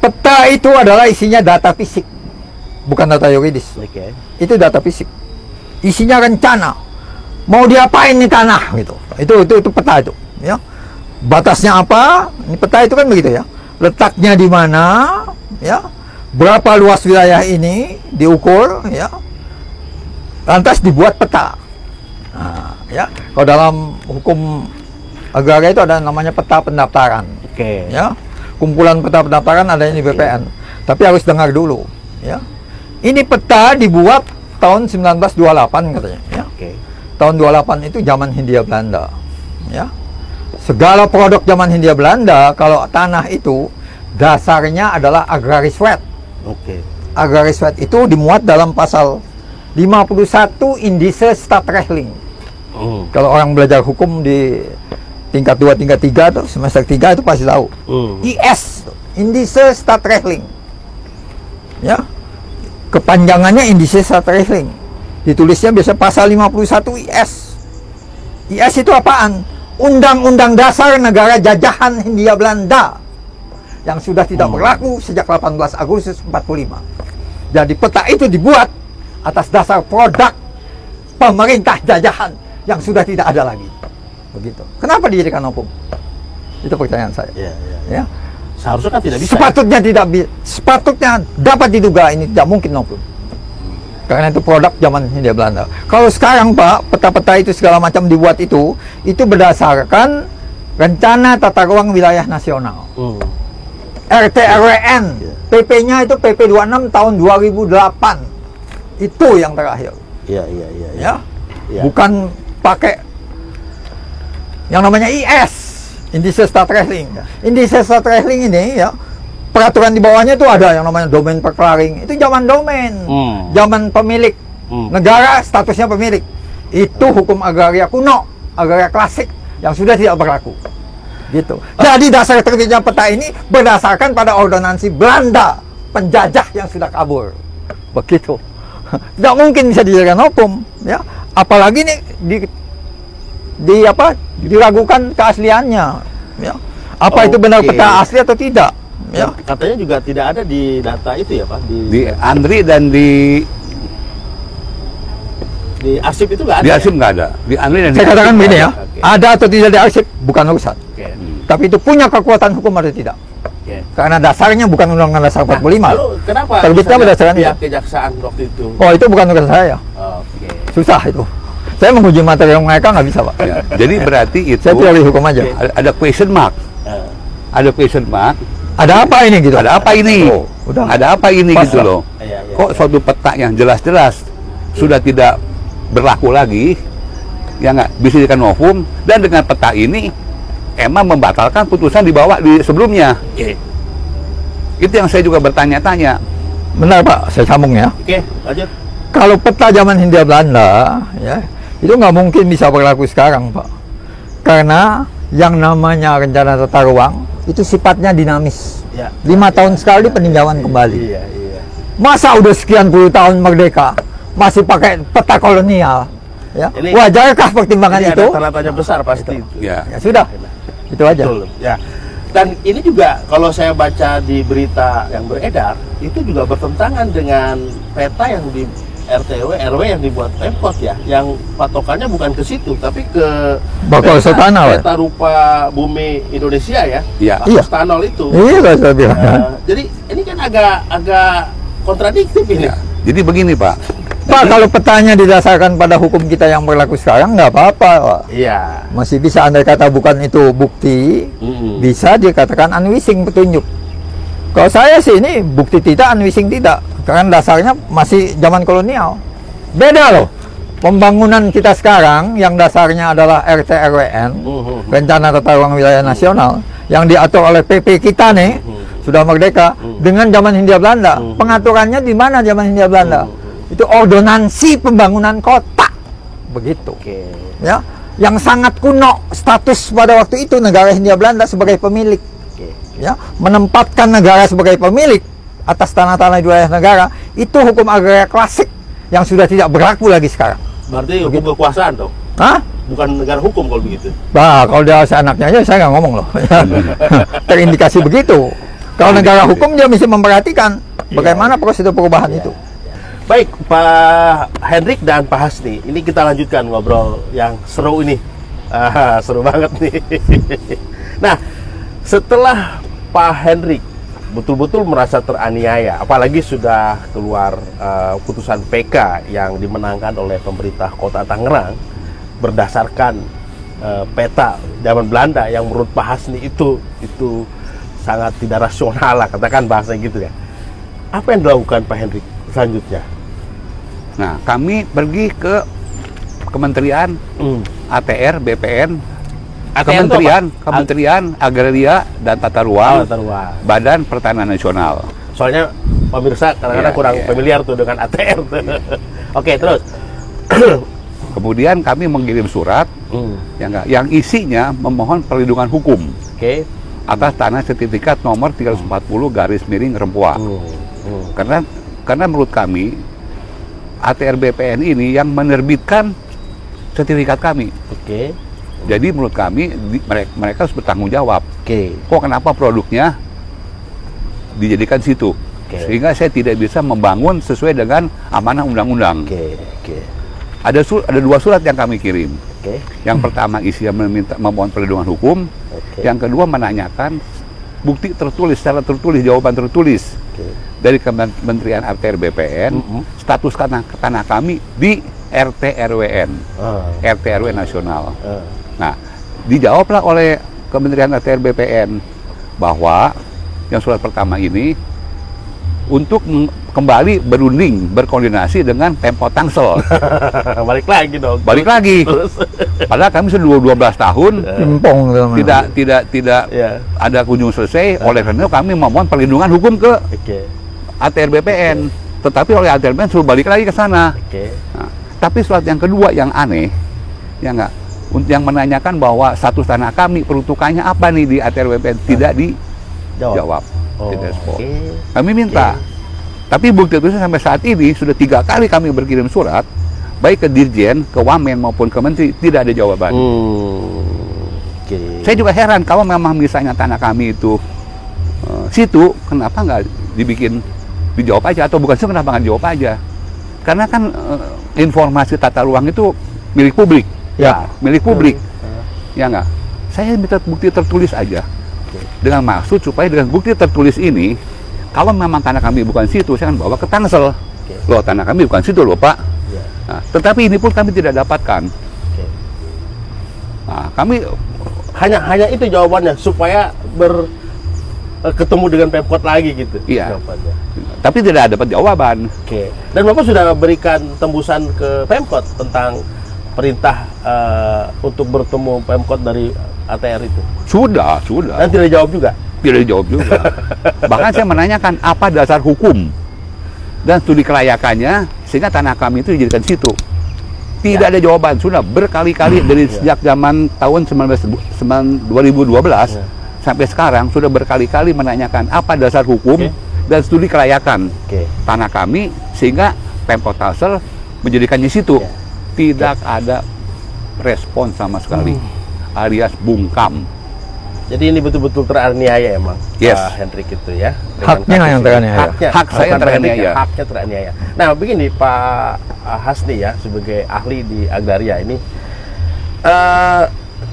peta itu adalah isinya data fisik, bukan data yuridis. Oke. Itu data fisik. Isinya rencana. Mau diapain nih tanah gitu. Itu peta itu, ya. Batasnya apa? Ini peta itu kan begitu ya. Letaknya di mana, ya. Berapa luas wilayah ini diukur, ya. Lantas dibuat peta. Nah, ya. Kalau dalam hukum agraria itu ada namanya peta pendaftaran, Oke. ya. Kumpulan peta pendaftaran adanya di BPN. Tapi harus dengar dulu, ya. Ini peta dibuat tahun 1928 katanya, ya. Oke. Tahun 28 itu zaman Hindia Belanda, ya. Segala produk zaman Hindia Belanda, kalau tanah itu dasarnya adalah agraris wet. Oke. Agraris wet itu dimuat dalam pasal 51 Indise Stadrechtling. Kalau orang belajar hukum di tingkat 2, tingkat 3 tuh, semester 3 itu pasti tahu. IS, Indise Stadrechtling. Ya. Kepanjangannya Indise Stadrechtling. Ditulisnya biasa pasal 51 IS. IS itu apaan? Undang-undang dasar negara jajahan Hindia Belanda yang sudah tidak berlaku sejak 18 Agustus 45. Jadi peta itu dibuat atas dasar produk pemerintah jajahan yang sudah tidak ada lagi. Begitu. Kenapa dijadikan novum? Itu pertanyaan saya. Ya, ya. Ya. Seharusnya kan tidak bisa. Sepatutnya dapat diduga ini tidak mungkin novum. Karena itu produk zaman Hindia Belanda. Kalau sekarang Pak, peta-peta itu segala macam dibuat itu berdasarkan rencana tata ruang wilayah nasional. RT-RWN, PP-nya itu PP 26 tahun 2008. Itu yang terakhir. Iya. Ya. Ya. Bukan pakai yang namanya IS, Indise Stadrechtling. Indise Stadrechtling ini ya, peraturan di bawahnya itu ada yang namanya domain perklaring. Itu zaman domain, zaman pemilik. Negara statusnya pemilik. Itu hukum agraria kuno, agraria klasik yang sudah tidak berlaku. Gitu. Jadi dasar terbitnya peta ini berdasarkan pada ordonansi Belanda, penjajah yang sudah kabur. Begitu. Tidak mungkin bisa dijadikan hukum, ya. Apalagi nih diragukan keasliannya. Ya. Apa itu benar Oke. peta asli atau tidak? Ya. Katanya juga tidak ada di data itu ya Pak, Di Andri dan di arsip itu nggak ada. di ya? Asim nggak ada. Di Andri dan di Saya katakan Asim begini nggak ya, ada. Oke. ada atau tidak diarsip bukan urusan. Oke. Tapi itu punya kekuatan hukum atau tidak? Oke. Karena dasarnya bukan Undang-Undang Dasar 45. Lalu kenapa Terbitnya misalnya berdasarkan pihak itu. kejaksaan waktu itu? Oh, itu bukan urusan saya. Oke. Susah itu. Saya menguji materi yang mereka nggak bisa, Pak. Ya, jadi berarti itu Saya teori hukum aja. Oke. ada question mark. Eh, Ada question mark. Ada apa ini gitu? Ada apa ini? Oh, udah. Ada apa ini Pas gitu lah. loh. iya, iya, Kok iya. suatu peta yang jelas-jelas sudah tidak berlaku lagi, ya nggak bisa dijadikan novum, dan dengan peta ini emang membatalkan putusan dibawa di sebelumnya. Oke. Itu yang saya juga bertanya-tanya. Benar, Pak. Saya sambung ya. Oke, lanjut. Kalau peta zaman Hindia Belanda, ya, itu nggak mungkin bisa berlaku sekarang, Pak. Karena yang namanya rencana tata ruang itu sifatnya dinamis. Ya. 5 tahun sekali peninjauan kembali. Iya, iya. Masa udah sekian puluh tahun merdeka masih pakai peta kolonial? Ya. Ini- Wajarkah pertimbangan Ini itu? ada tanda tanya besar pasti itu. Ya, Ya sudah, itu aja. Betul. Ya. Dan ini juga kalau saya baca di berita yang beredar, itu juga bertentangan dengan peta yang di RTW, RW yang dibuat Pemkot ya, yang patokannya bukan ke situ, tapi ke Bakal Sultanal, ya? peta rupa bumi Indonesia ya, Iya. Pak Iya. Stanol itu. Iya, saya bilang. Jadi ini kan agak kontradiktif ini. ya. Jadi begini Pak, Pak, kalau petanya didasarkan pada hukum kita yang berlaku sekarang, nggak apa-apa, Pak. Iya. Masih bisa andai kata bukan itu bukti, Mm-mm. bisa dikatakan unwishing petunjuk. Kalau saya sih ini bukti tidak, unwishing tidak. Karena dasarnya masih zaman kolonial. Beda loh. Pembangunan kita sekarang yang dasarnya adalah RT-RWN, Mhm. Rencana Tata Ruang Wilayah Nasional, yang diatur oleh PP kita nih, sudah merdeka, dengan zaman Hindia Belanda. Pengaturannya di mana zaman Hindia Belanda? Itu ordonansi pembangunan kota. Begitu. Oke. Ya, yang sangat kuno status pada waktu itu negara Hindia Belanda sebagai pemilik, Oke. ya, menempatkan negara sebagai pemilik atas tanah-tanah di wilayah negara, itu hukum agraria klasik yang sudah tidak berlaku lagi sekarang. Berarti hukum kekuasaan dong, Hah? bukan negara hukum kalau begitu. Nah, kalau dia anaknya aja saya nggak ngomong loh. Terindikasi begitu. Kalau negara hukum dia mesti memperhatikan bagaimana prosedur perubahan itu. Baik, Pak Hendrik dan Pak Hasni, ini kita lanjutkan ngobrol yang seru ini. Seru banget nih. Nah, setelah Pak Hendrik betul-betul merasa teraniaya, apalagi sudah keluar putusan PK yang dimenangkan oleh pemerintah Kota Tangerang berdasarkan peta zaman Belanda yang menurut Pak Hasni itu sangat tidak rasional lah, katakan bahasa gitu ya. Apa yang dilakukan Pak Hendrik selanjutnya? nah kami pergi ke Kementerian ATR, BPN, ATR itu apa? Kementerian Agraria dan Tata Ruang, Tata Ruang. Badan Pertanahan Nasional. Soalnya pemirsa kadang-kadang Iya, kurang iya. familiar tuh dengan ATR tuh. Oke, terus. Kemudian kami mengirim surat yang isinya memohon perlindungan hukum Oke. atas tanah sertifikat nomor 340/Rempoa. Karena menurut kami ATR BPN ini yang menerbitkan sertifikat kami. Oke. Jadi menurut kami mereka harus bertanggung jawab. Oke. Kok kenapa produknya dijadikan situ? Oke. Sehingga saya tidak bisa membangun sesuai dengan amanah undang-undang. Oke. Oke. Ada dua surat yang kami kirim. Oke. Yang pertama isinya memohon perlindungan hukum. Oke. Yang kedua menanyakan bukti tertulis, secara tertulis, jawaban tertulis Oke. dari Kementerian ATR BPN, status tanah kami di RT-RWN, RT-RW nasional. Nah, dijawablah oleh Kementerian ATR BPN bahwa yang surat pertama ini untuk kembali berunding, berkoordinasi dengan Pemkot Tangsel. Balik lagi dong. Balik lagi. Terus. Padahal kami sudah 12 tahun Impong tidak Ya. ada kunjung selesai. Oleh karena itu kami memohon perlindungan hukum ke Oke. ATR BPN. Tetapi oleh ATR BPN suruh balik lagi ke sana. Oke. Nah, tapi surat yang kedua yang aneh, ya enggak, yang menanyakan bahwa status tanah kami peruntukannya apa nih di ATR BPN tidak dijawab, tidak respon. Oke. Kami minta, tapi bukti itu sampai saat ini sudah 3 kali kami berkirim surat baik ke Dirjen, ke Wamen maupun ke Menteri, tidak ada jawaban. Saya juga heran kalau memang misalnya tanah kami itu situ, kenapa nggak dijawab aja, atau bukan sih kenapa nggak dijawab aja? Karena kan informasi tata ruang itu milik publik, milik publik, ya nggak? Saya minta bukti tertulis aja, dengan maksud supaya dengan bukti tertulis ini, kalau memang tanah kami bukan situ, saya akan bawa ke Tangsel. Loh, tanah kami bukan situ loh Pak. Nah, tetapi ini pun kami tidak dapatkan. Nah, kami hanya itu jawabannya supaya ketemu dengan Pemkot lagi gitu. Iya. Jawabannya. Tapi tidak dapat jawaban. Dan Bapak sudah berikan tembusan ke Pemkot tentang perintah untuk bertemu Pemkot dari ATR itu. Sudah. Dan tidak dijawab juga. Tidak dijawab juga. Bahkan saya menanyakan apa dasar hukum dan studi kelayakannya sehingga tanah kami itu dijadikan situ. Tidak ada jawaban. Sudah berkali-kali dari sejak zaman tahun 2012 sampai sekarang sudah berkali-kali menanyakan apa dasar hukum dan studi kelayakan tanah kami sehingga Pemkot Tangsel menjadikannya situ. Tidak ada respon sama sekali, alias bungkam. Jadi ini betul-betul teraniaya emang, Yes. Pak Hendrik itu ya. Haknya yang teraniaya. Hak saya teraniaya. Haknya teraniaya. Nah begini Pak Hasni ya, sebagai ahli di agraria ini,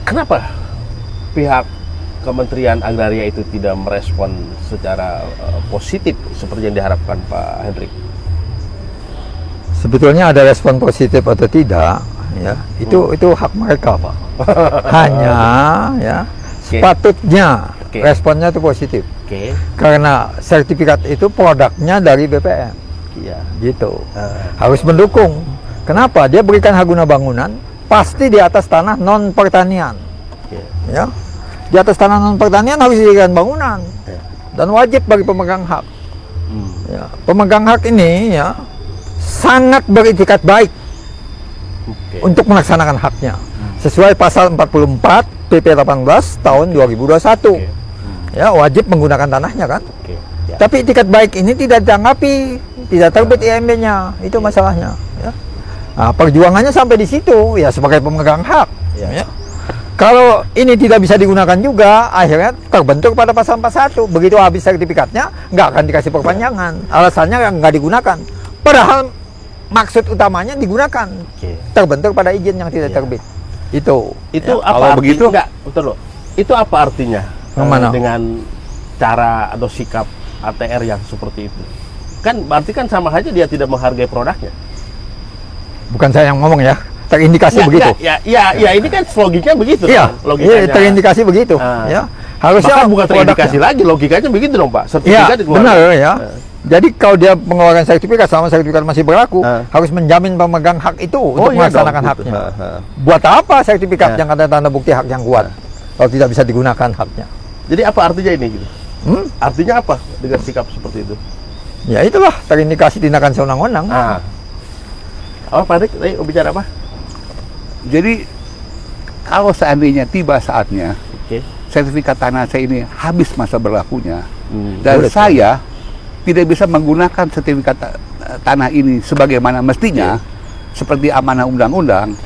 kenapa pihak Kementerian Agraria itu tidak merespon secara positif seperti yang diharapkan Pak Hendrik? Sebetulnya ada respon positif atau tidak, ya itu hak mereka Pak. Hanya ya sepatutnya responnya itu positif. Karena sertifikat itu produknya dari BPM. Gitu. Harus mendukung. Kenapa? Dia berikan hak guna bangunan pasti di atas tanah non pertanian. Ya. Di atas tanah non pertanian harus didirikan bangunan. Dan wajib bagi pemegang hak. Ya. Pemegang hak ini ya sangat beritikat baik untuk melaksanakan haknya sesuai pasal 44 PP 18 tahun 2021. Ya, wajib menggunakan tanahnya kan. Tapi itikat baik ini tidak ditanggapi, tidak terbit IMB-nya. Itu masalahnya, ya. Nah, perjuangannya sampai di situ ya sebagai pemegang hak, ya. Kalau ini tidak bisa digunakan juga, akhirnya terbentur pada pasal 41. Begitu habis sertifikatnya, nggak akan dikasih perpanjangan. Alasannya nggak digunakan. Padahal maksud utamanya digunakan. Terbentur pada izin yang tidak terbit. Itu apa kalau begitu enggak betul loh. Itu apa artinya dengan cara atau sikap ATR yang seperti itu? Kan berarti kan sama saja dia tidak menghargai produknya. Bukan saya yang ngomong ya, terindikasi begitu. Ya ini kan logikanya begitu. Iya, terindikasi begitu. Ya, harusnya bukan terindikasi lagi, logikanya begitu dong Pak. Sertifikat benar ya. Jadi kalau dia mengeluarkan sertifikat selama sertifikat masih berlaku, harus menjamin pemegang hak itu untuk melaksanakan haknya. Buat apa sertifikat yang ada tanda bukti hak yang kuat kalau tidak bisa digunakan haknya? Jadi apa artinya ini gitu? Artinya apa dengan sikap seperti itu? Ya itulah terindikasi tindakan sewenang-wenang. Pak Hendrik tadi bicara apa? Jadi kalau seandainya tiba saatnya sertifikat tanah saya ini habis masa berlakunya dan saya tidak bisa menggunakan sertifikat tanah ini sebagaimana mestinya, seperti amanah undang-undang,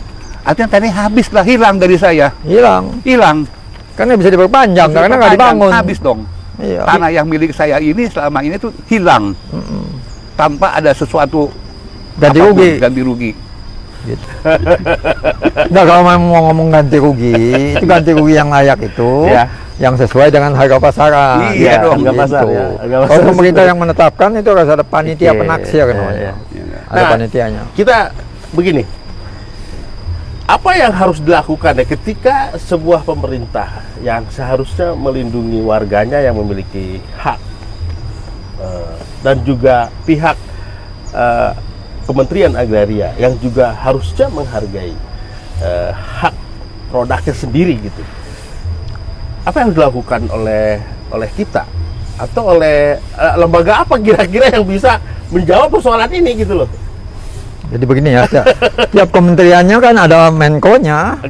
artinya tanah habislah, hilang dari saya. Hilang. Karena bisa diperpanjang, karena nggak dibangun. Habis dong. Tanah yang milik saya ini selama ini tuh hilang, tanpa ada sesuatu ganti rugi. Gitu. Nah, kalau mau ngomong ganti rugi, itu ganti rugi yang layak itu. Yang sesuai dengan harga pasaran. Iya dong, harga pasar ya. Kalau pemerintah yang menetapkan itu harus ada panitia penaksir namanya. Ada panitianya. Kita begini. Apa yang harus dilakukan ya ketika sebuah pemerintah yang seharusnya melindungi warganya yang memiliki hak dan juga pihak Kementerian Agraria yang juga harusnya menghargai hak produknya sendiri gitu. Apa yang dilakukan oleh kita atau oleh lembaga apa kira-kira yang bisa menjawab persoalan ini gitu loh? Jadi begini ya, tiap kementeriannya kan ada Menko-nya,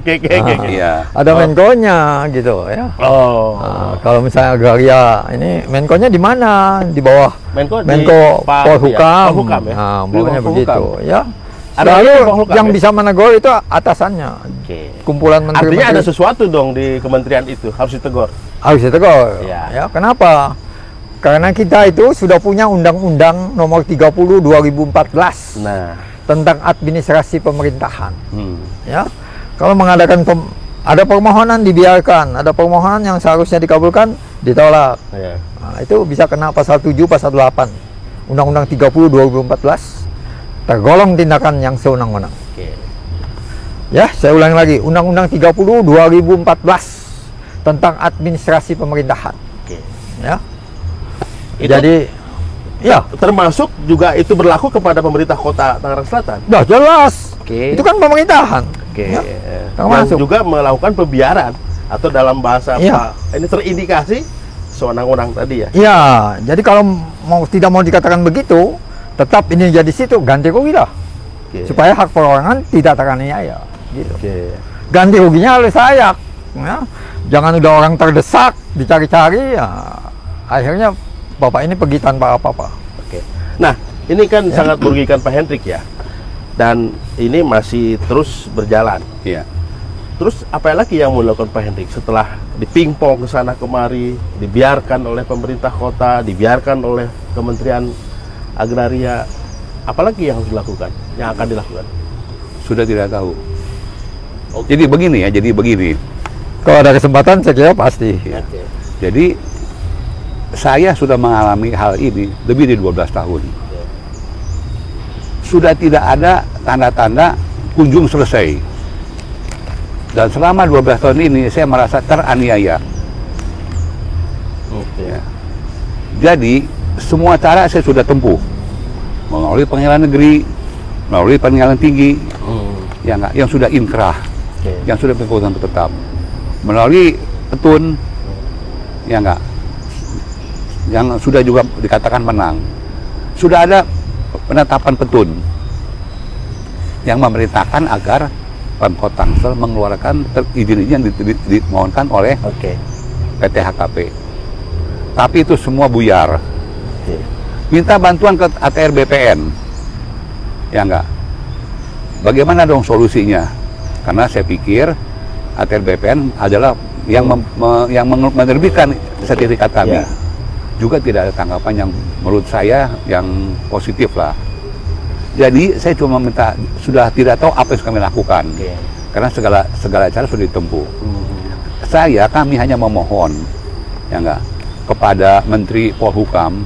ada Menko-nya gitu ya. Kalau misalnya agraria ini Menko-nya di mana? Di bawah Menko Polhukam. Ya? Nah, pokoknya begitu ya. Lalu Polhukam, yang ya? bisa menegur itu atasannya. Oke. Kumpulan menteri. Artinya ada sesuatu dong di kementerian itu harus ditegur. harus ditegur. Ya. Ya, kenapa? Karena kita itu sudah punya Undang-Undang Nomor 30 2014 Nah, tentang administrasi pemerintahan. hmm. Ya, kalau mengadakan ada permohonan dibiarkan, ada permohonan yang seharusnya dikabulkan ditolak. Ya. Nah, itu bisa kena pasal 7, pasal 8 Undang-Undang 30 2014, tergolong tindakan yang sewenang-wenang. Oke. Ya, saya ulangi lagi, Undang-Undang 30 2014 tentang administrasi pemerintahan. Oke. Ya. Itu Jadi, ya, termasuk juga itu berlaku kepada pemerintah kota Tangerang Selatan. udah jelas. Oke. Itu kan pemerintahan. Oke. Ya. Yang Termasuk. juga melakukan pembiaran atau dalam bahasa Iya. Pak, ini terindikasi sewenang-wenang tadi ya. Ya, jadi kalau tidak mau dikatakan begitu, tetap ini jadi situ, ganti rugi lah. Oke. Supaya hak perorangan tidak teraniaya. Gitu. Oke. Ganti ruginya oleh saya. Ya. Jangan udah orang terdesak, dicari-cari, ya. Akhirnya Bapak ini pergi tanpa apa-apa. Oke. Nah, ini kan sangat merugikan Pak Hendrik ya. Dan ini masih terus berjalan. Iya. Terus apa lagi yang mau dilakukan Pak Hendrik setelah dipingpong ke sana kemari, dibiarkan oleh pemerintah kota, dibiarkan oleh Kementerian Agraria, apalagi yang harus dilakukan, yang akan dilakukan? Sudah tidak tahu. Jadi begini. Kalau ada kesempatan saya kira pasti. Ya. Jadi saya sudah mengalami hal ini lebih dari 12 tahun. Sudah tidak ada tanda-tanda kunjung selesai. Dan selama 12 tahun ini saya merasa teraniaya. Oke. Ya. Jadi semua cara saya sudah tempuh. Melalui pengadilan negeri, melalui pengadilan tinggi, yang sudah inkrah, Oke. yang sudah berkeputusan tetap, melalui petun, yang sudah juga dikatakan menang. Sudah ada penetapan petun yang memerintahkan agar Pemkot Tangsel mengeluarkan izin-izin yang dimohonkan oleh Oke. PT HKP. Tapi itu semua buyar. Oke. Minta bantuan ke ATR BPN. Ya enggak. Bagaimana dong solusinya? Karena saya pikir ATR BPN adalah yang menerbitkan sertifikat kami. Ya. Juga tidak ada tanggapan yang menurut saya yang positif lah. Jadi saya cuma minta, sudah tidak tahu apa yang kami lakukan. Oke. Karena segala cara sudah ditempuh. Kami hanya memohon, ya enggak, kepada Menteri Polhukam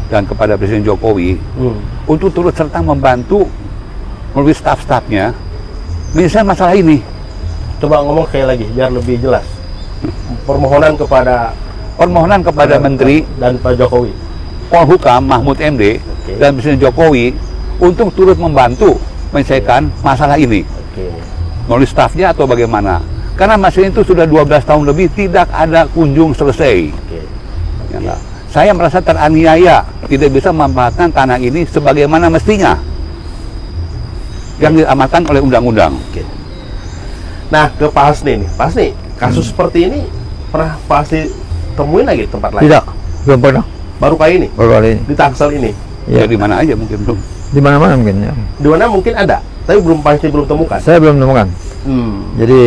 dan kepada Presiden Jokowi untuk turut serta membantu melalui staf-stafnya menyelesaikan masalah ini. Coba ngomong sekali lagi biar lebih jelas. Permohonan kepada Menteri dan Pak Jokowi. Polhukam Mahfud MD Oke. dan Presiden Jokowi untuk turut membantu menyelesaikan masalah ini Oke. melalui stafnya atau bagaimana. Karena masalah itu sudah 12 tahun lebih tidak ada kunjung selesai. Oke. Ya enggak? Saya merasa teraniaya, tidak bisa memanfaatkan tanah ini sebagaimana mestinya yang diamankan oleh undang-undang. Oke. Nah, ke Pak Hasni nih. Pak Hasni, kasus seperti ini pernah Pak Hasni temuin lagi di tempat lain? Tidak, belum pernah. Baru kali ini? Baru kali ini. Di Tangsel ini? Ya di mana aja mungkin belum. Di mana-mana mungkin ya. Di mana mungkin ada, tapi pasti belum temukan. Saya belum menemukan. Jadi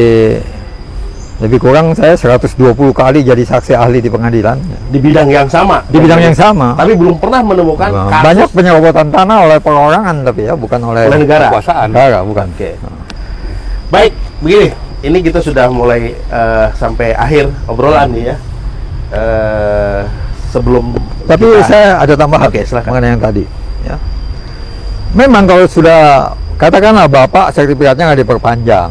lebih kurang saya 120 kali jadi saksi ahli di pengadilan. Di bidang yang sama. Di bidang yang sama. Tapi belum pernah menemukan kasus Banyak penyerobotan tanah oleh perorangan tapi ya, bukan oleh negara. Kekuasaan. negara, bukan. Oke. Baik, begini. Ini kita sudah mulai sampai akhir obrolan nih ya. Sebelum Tapi kita- saya ada tambahan Oke, silakan. mengenai yang tadi. Ya. Memang kalau sudah katakanlah Bapak sertifikatnya nggak diperpanjang,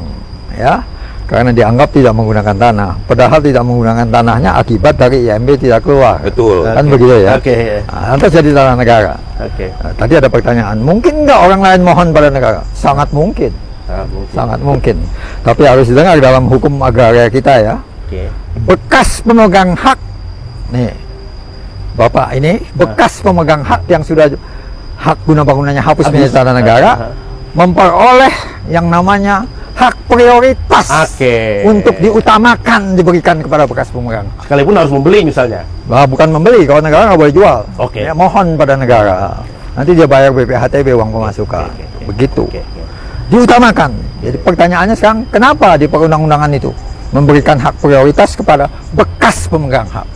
ya, karena dianggap tidak menggunakan tanah. Padahal tidak menggunakan tanahnya akibat dari IMB tidak keluar. Betul. Kan Oke. begitu ya. Oke. Nah, lantas jadi tanah negara. Oke. Nah, tadi ada pertanyaan, mungkin nggak orang lain mohon pada negara? Sangat mungkin, Mungkin. sangat mungkin. Tapi harus didengar dalam hukum agraria kita ya. Oke. Bekas pemegang hak, nih, Bapak ini bekas pemegang hak yang sudah hak guna bangunannya hapus menjadi tanah negara, memperoleh yang namanya hak prioritas Oke. untuk diutamakan diberikan kepada bekas pemegang. Sekalipun harus membeli misalnya. Bah, bukan membeli, kalau negara nggak boleh jual. Oke. Ya, mohon pada negara. Nanti dia bayar BPHTB uang pemasukan. Oke. Begitu. Oke, oke. Diutamakan. Jadi pertanyaannya sekarang, kenapa di perundang-undangan itu memberikan hak prioritas kepada bekas pemegang hak?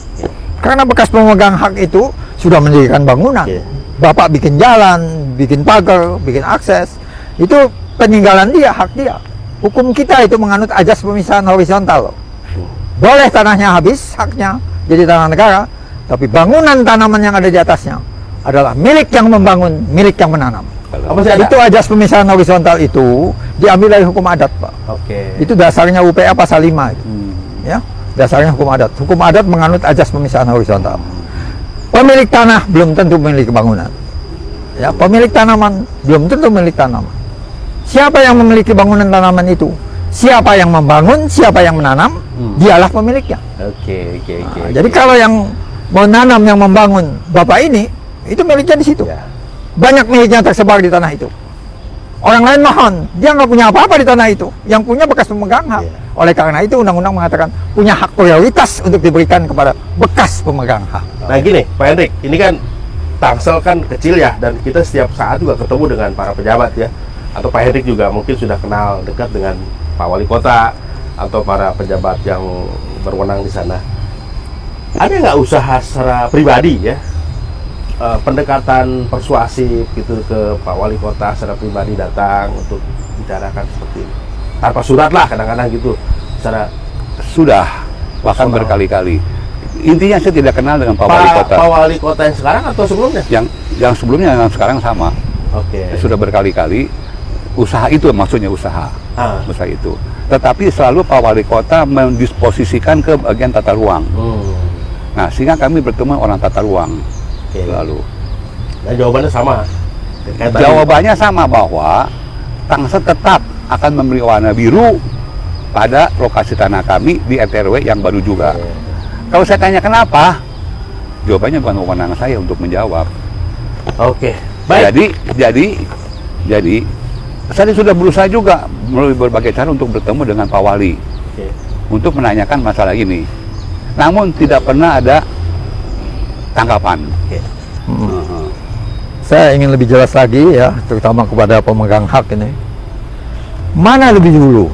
Karena bekas pemegang hak itu sudah mendirikan bangunan. Oke. Bapak bikin jalan, bikin pagar, bikin akses. Itu peninggalan dia, hak dia. Hukum kita itu menganut ajas pemisahan horizontal loh. Boleh tanahnya habis, haknya jadi tanah negara, tapi bangunan tanaman yang ada di atasnya adalah milik yang membangun, milik yang menanam. Apa sih ada? Itu ajas pemisahan horizontal itu diambil dari hukum adat, Pak. Oke. Itu dasarnya UPA pasal 5 itu. Ya, dasarnya hukum adat. Hukum adat menganut ajas pemisahan horizontal. Pemilik tanah belum tentu memiliki bangunan. Ya, pemilik tanaman belum tentu memiliki tanaman. Siapa yang memiliki bangunan tanaman itu? Siapa yang membangun, siapa yang menanam, dialah pemiliknya. Oke. Nah, jadi kalau yang menanam, yang membangun Bapak ini, itu miliknya di situ. Ya. Banyak miliknya tersebar di tanah itu. Orang lain mohon, dia nggak punya apa-apa di tanah itu. Yang punya bekas pemegang hak. Ya. Oleh karena itu undang-undang mengatakan punya hak prioritas untuk diberikan kepada bekas pemegang hak. Nah gini, Pak Hendrik, ini kan Tangsel kan kecil ya, dan kita setiap saat juga ketemu dengan para pejabat ya. Atau Pak Hendrik juga mungkin sudah kenal dekat dengan Pak Wali Kota atau para pejabat yang berwenang di sana. Ada nggak usaha secara pribadi ya, pendekatan persuasif gitu ke Pak Wali Kota secara pribadi datang untuk bicarakan seperti ini? Tanpa surat lah kadang-kadang gitu, secara Sudah, bahkan Personal. berkali-kali. Intinya saya tidak kenal dengan Pak Wali Kota. Pak Wali Kota yang sekarang atau sebelumnya? Yang sebelumnya, yang sekarang sama. Oke. Sudah berkali-kali. Usaha itu maksudnya usaha. Ah. Usaha itu. Tetapi selalu Pak Wali Kota mendisposisikan ke bagian tata ruang. Nah, sehingga kami bertemu orang tata ruang. Oke. Lalu Dan jawabannya sama. Kayak tadi. jawabannya sama, bahwa Tangsel tetap akan memberi warna biru pada lokasi tanah kami di RT/RW yang baru juga. Kalau saya tanya kenapa, jawabannya bukan wewenang saya untuk menjawab. Oke. Baik. Jadi saya sudah berusaha juga melalui berbagai cara untuk bertemu dengan Pak Wali Oke. untuk menanyakan masalah ini. Namun tidak pernah ada tanggapan. Oke. Saya ingin lebih jelas lagi ya, terutama kepada pemegang hak ini. Mana lebih dulu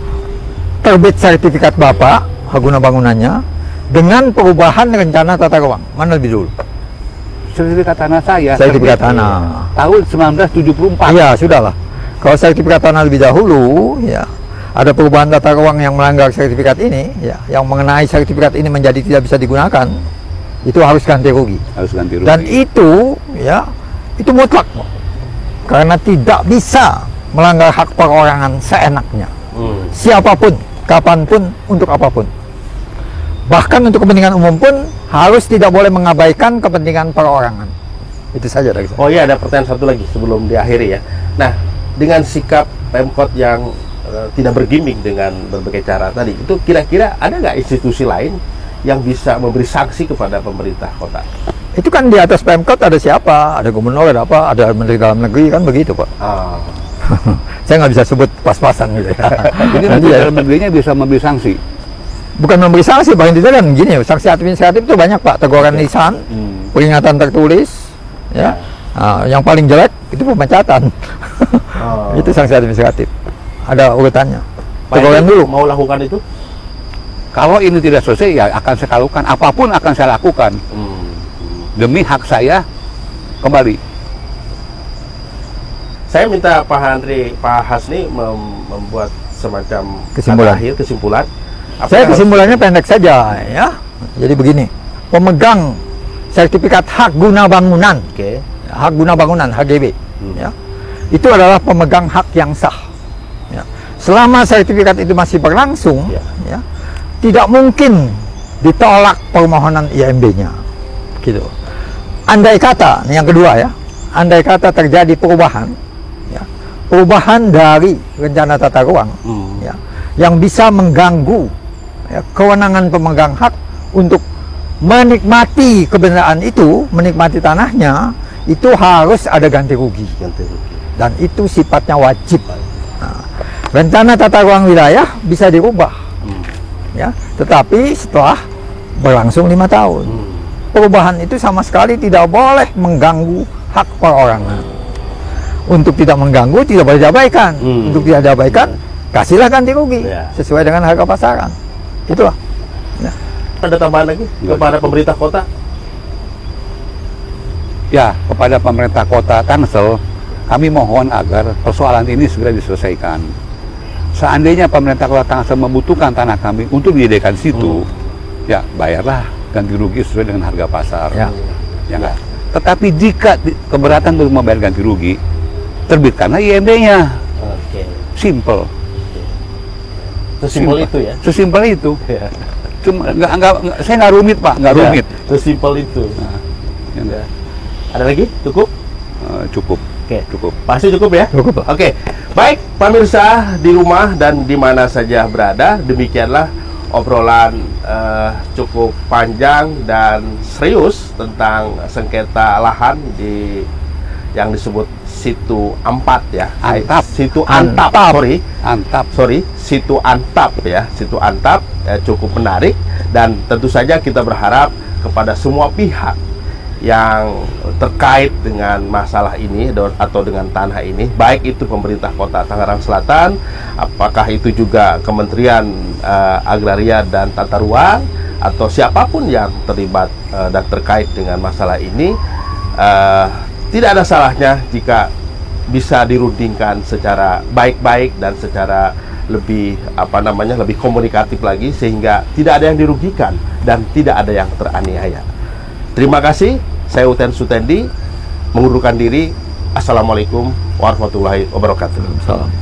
terbit sertifikat Bapak, hak guna bangunannya, dengan perubahan rencana tata ruang? Mana lebih dulu? Sertifikat tanah saya Sertifikat terbit tanah. tahun 1974. Iya, sudahlah. Kalau sertifikat tanah lebih dahulu, ya, ada perubahan tata ruang yang melanggar sertifikat ini, ya, yang mengenai sertifikat ini menjadi tidak bisa digunakan, itu harus ganti rugi. Harus ganti rugi. Dan itu, ya, itu mutlak, karena tidak bisa melanggar hak perorangan seenaknya. Siapapun, kapanpun, untuk apapun. Bahkan untuk kepentingan umum pun harus tidak boleh mengabaikan kepentingan perorangan. Itu saja dari saya. Oh iya, ada pertanyaan satu lagi sebelum diakhiri ya. Nah, dengan sikap Pemkot yang tidak bergimmick dengan berbagai cara tadi, itu kira-kira ada nggak institusi lain yang bisa memberi sanksi kepada pemerintah kota? Itu kan di atas Pemkot ada siapa? Ada gubernur, ada apa? Ada menteri dalam negeri, kan begitu, Pak. Ah. Saya nggak bisa sebut pas-pasan gitu ya. Jadi Nanti nanti ya, dalam negerinya bisa memberi sanksi. bukan memberi sanksi, paling tidak kan gini, sanksi administratif itu banyak, Pak. Teguran lisan, peringatan tertulis, ya. Nah, yang paling jelek itu pemecatan. Oh. Itu sanksi administratif. Ada urutannya. Pak Teguran Hendrik dulu. mau lakukan itu? Kalau ini tidak selesai, ya akan saya lakukan. Apapun akan saya lakukan demi hak saya kembali. Saya minta Pak Hasni membuat semacam Kesimpulan. kata akhir, kesimpulan. Apa Saya yang harus- kesimpulannya pendek saja, ya. Jadi begini, pemegang sertifikat hak guna bangunan, Oke. hak guna bangunan (HGB), ya, itu adalah pemegang hak yang sah. Ya. Selama sertifikat itu masih berlangsung, Ya. ya, tidak mungkin ditolak permohonan IMB-nya, gitu. Andai kata, ini yang kedua ya, andai kata terjadi perubahan, ya, perubahan dari rencana tata ruang, ya, yang bisa mengganggu, ya, kewenangan pemegang hak untuk menikmati kebenaran itu, menikmati tanahnya, itu harus ada ganti rugi. Ganti rugi. Dan itu sifatnya wajib. Nah, rencana tata ruang wilayah bisa dirubah, ya, tetapi setelah berlangsung 5 tahun. Perubahan itu sama sekali tidak boleh mengganggu hak perorangan. Untuk tidak mengganggu, tidak boleh diabaikan. Untuk tidak diabaikan, kasihlah ganti rugi Ya. sesuai dengan harga pasaran. Itulah. Ada tambahan lagi kepada pemerintah kota? Ya, kepada pemerintah kota Tangsel, kami mohon agar persoalan ini segera diselesaikan. Seandainya pemerintah kota Tangsel membutuhkan tanah kami untuk dijadikan situ, ya bayarlah ganti rugi sesuai dengan harga pasar. Ya. Ya nggak? Tetapi jika keberatan untuk membayar ganti rugi, terbitkanlah IMB-nya. Oke. Simple. Sesimpel itu ya. Sesimpel itu. Ya. Cuma saya nggak rumit Pak, nggak rumit. Sesimpel itu. Nah, ya nggak? Ada lagi? Cukup? Cukup. Oke. Cukup. Pasti cukup ya? Cukup, Pak. Oke. Baik, pemirsa di rumah dan di mana saja berada, demikianlah obrolan cukup panjang dan serius tentang sengketa lahan yang disebut Situ Ampat ya. Antap. Situ Antap. Antap. Situ Antap ya. Situ Antap cukup menarik, dan tentu saja kita berharap kepada semua pihak yang terkait dengan masalah ini atau dengan tanah ini, baik itu pemerintah Kota Tangerang Selatan, apakah itu juga Kementerian Agraria dan Tata Ruang, atau siapapun yang terlibat dan terkait dengan masalah ini, tidak ada salahnya jika bisa dirundingkan secara baik-baik dan secara lebih lebih komunikatif lagi, sehingga tidak ada yang dirugikan dan tidak ada yang teraniaya. Terima kasih, saya Uten Sutendi mengundurkan diri. Assalamualaikum warahmatullahi wabarakatuh. Salam.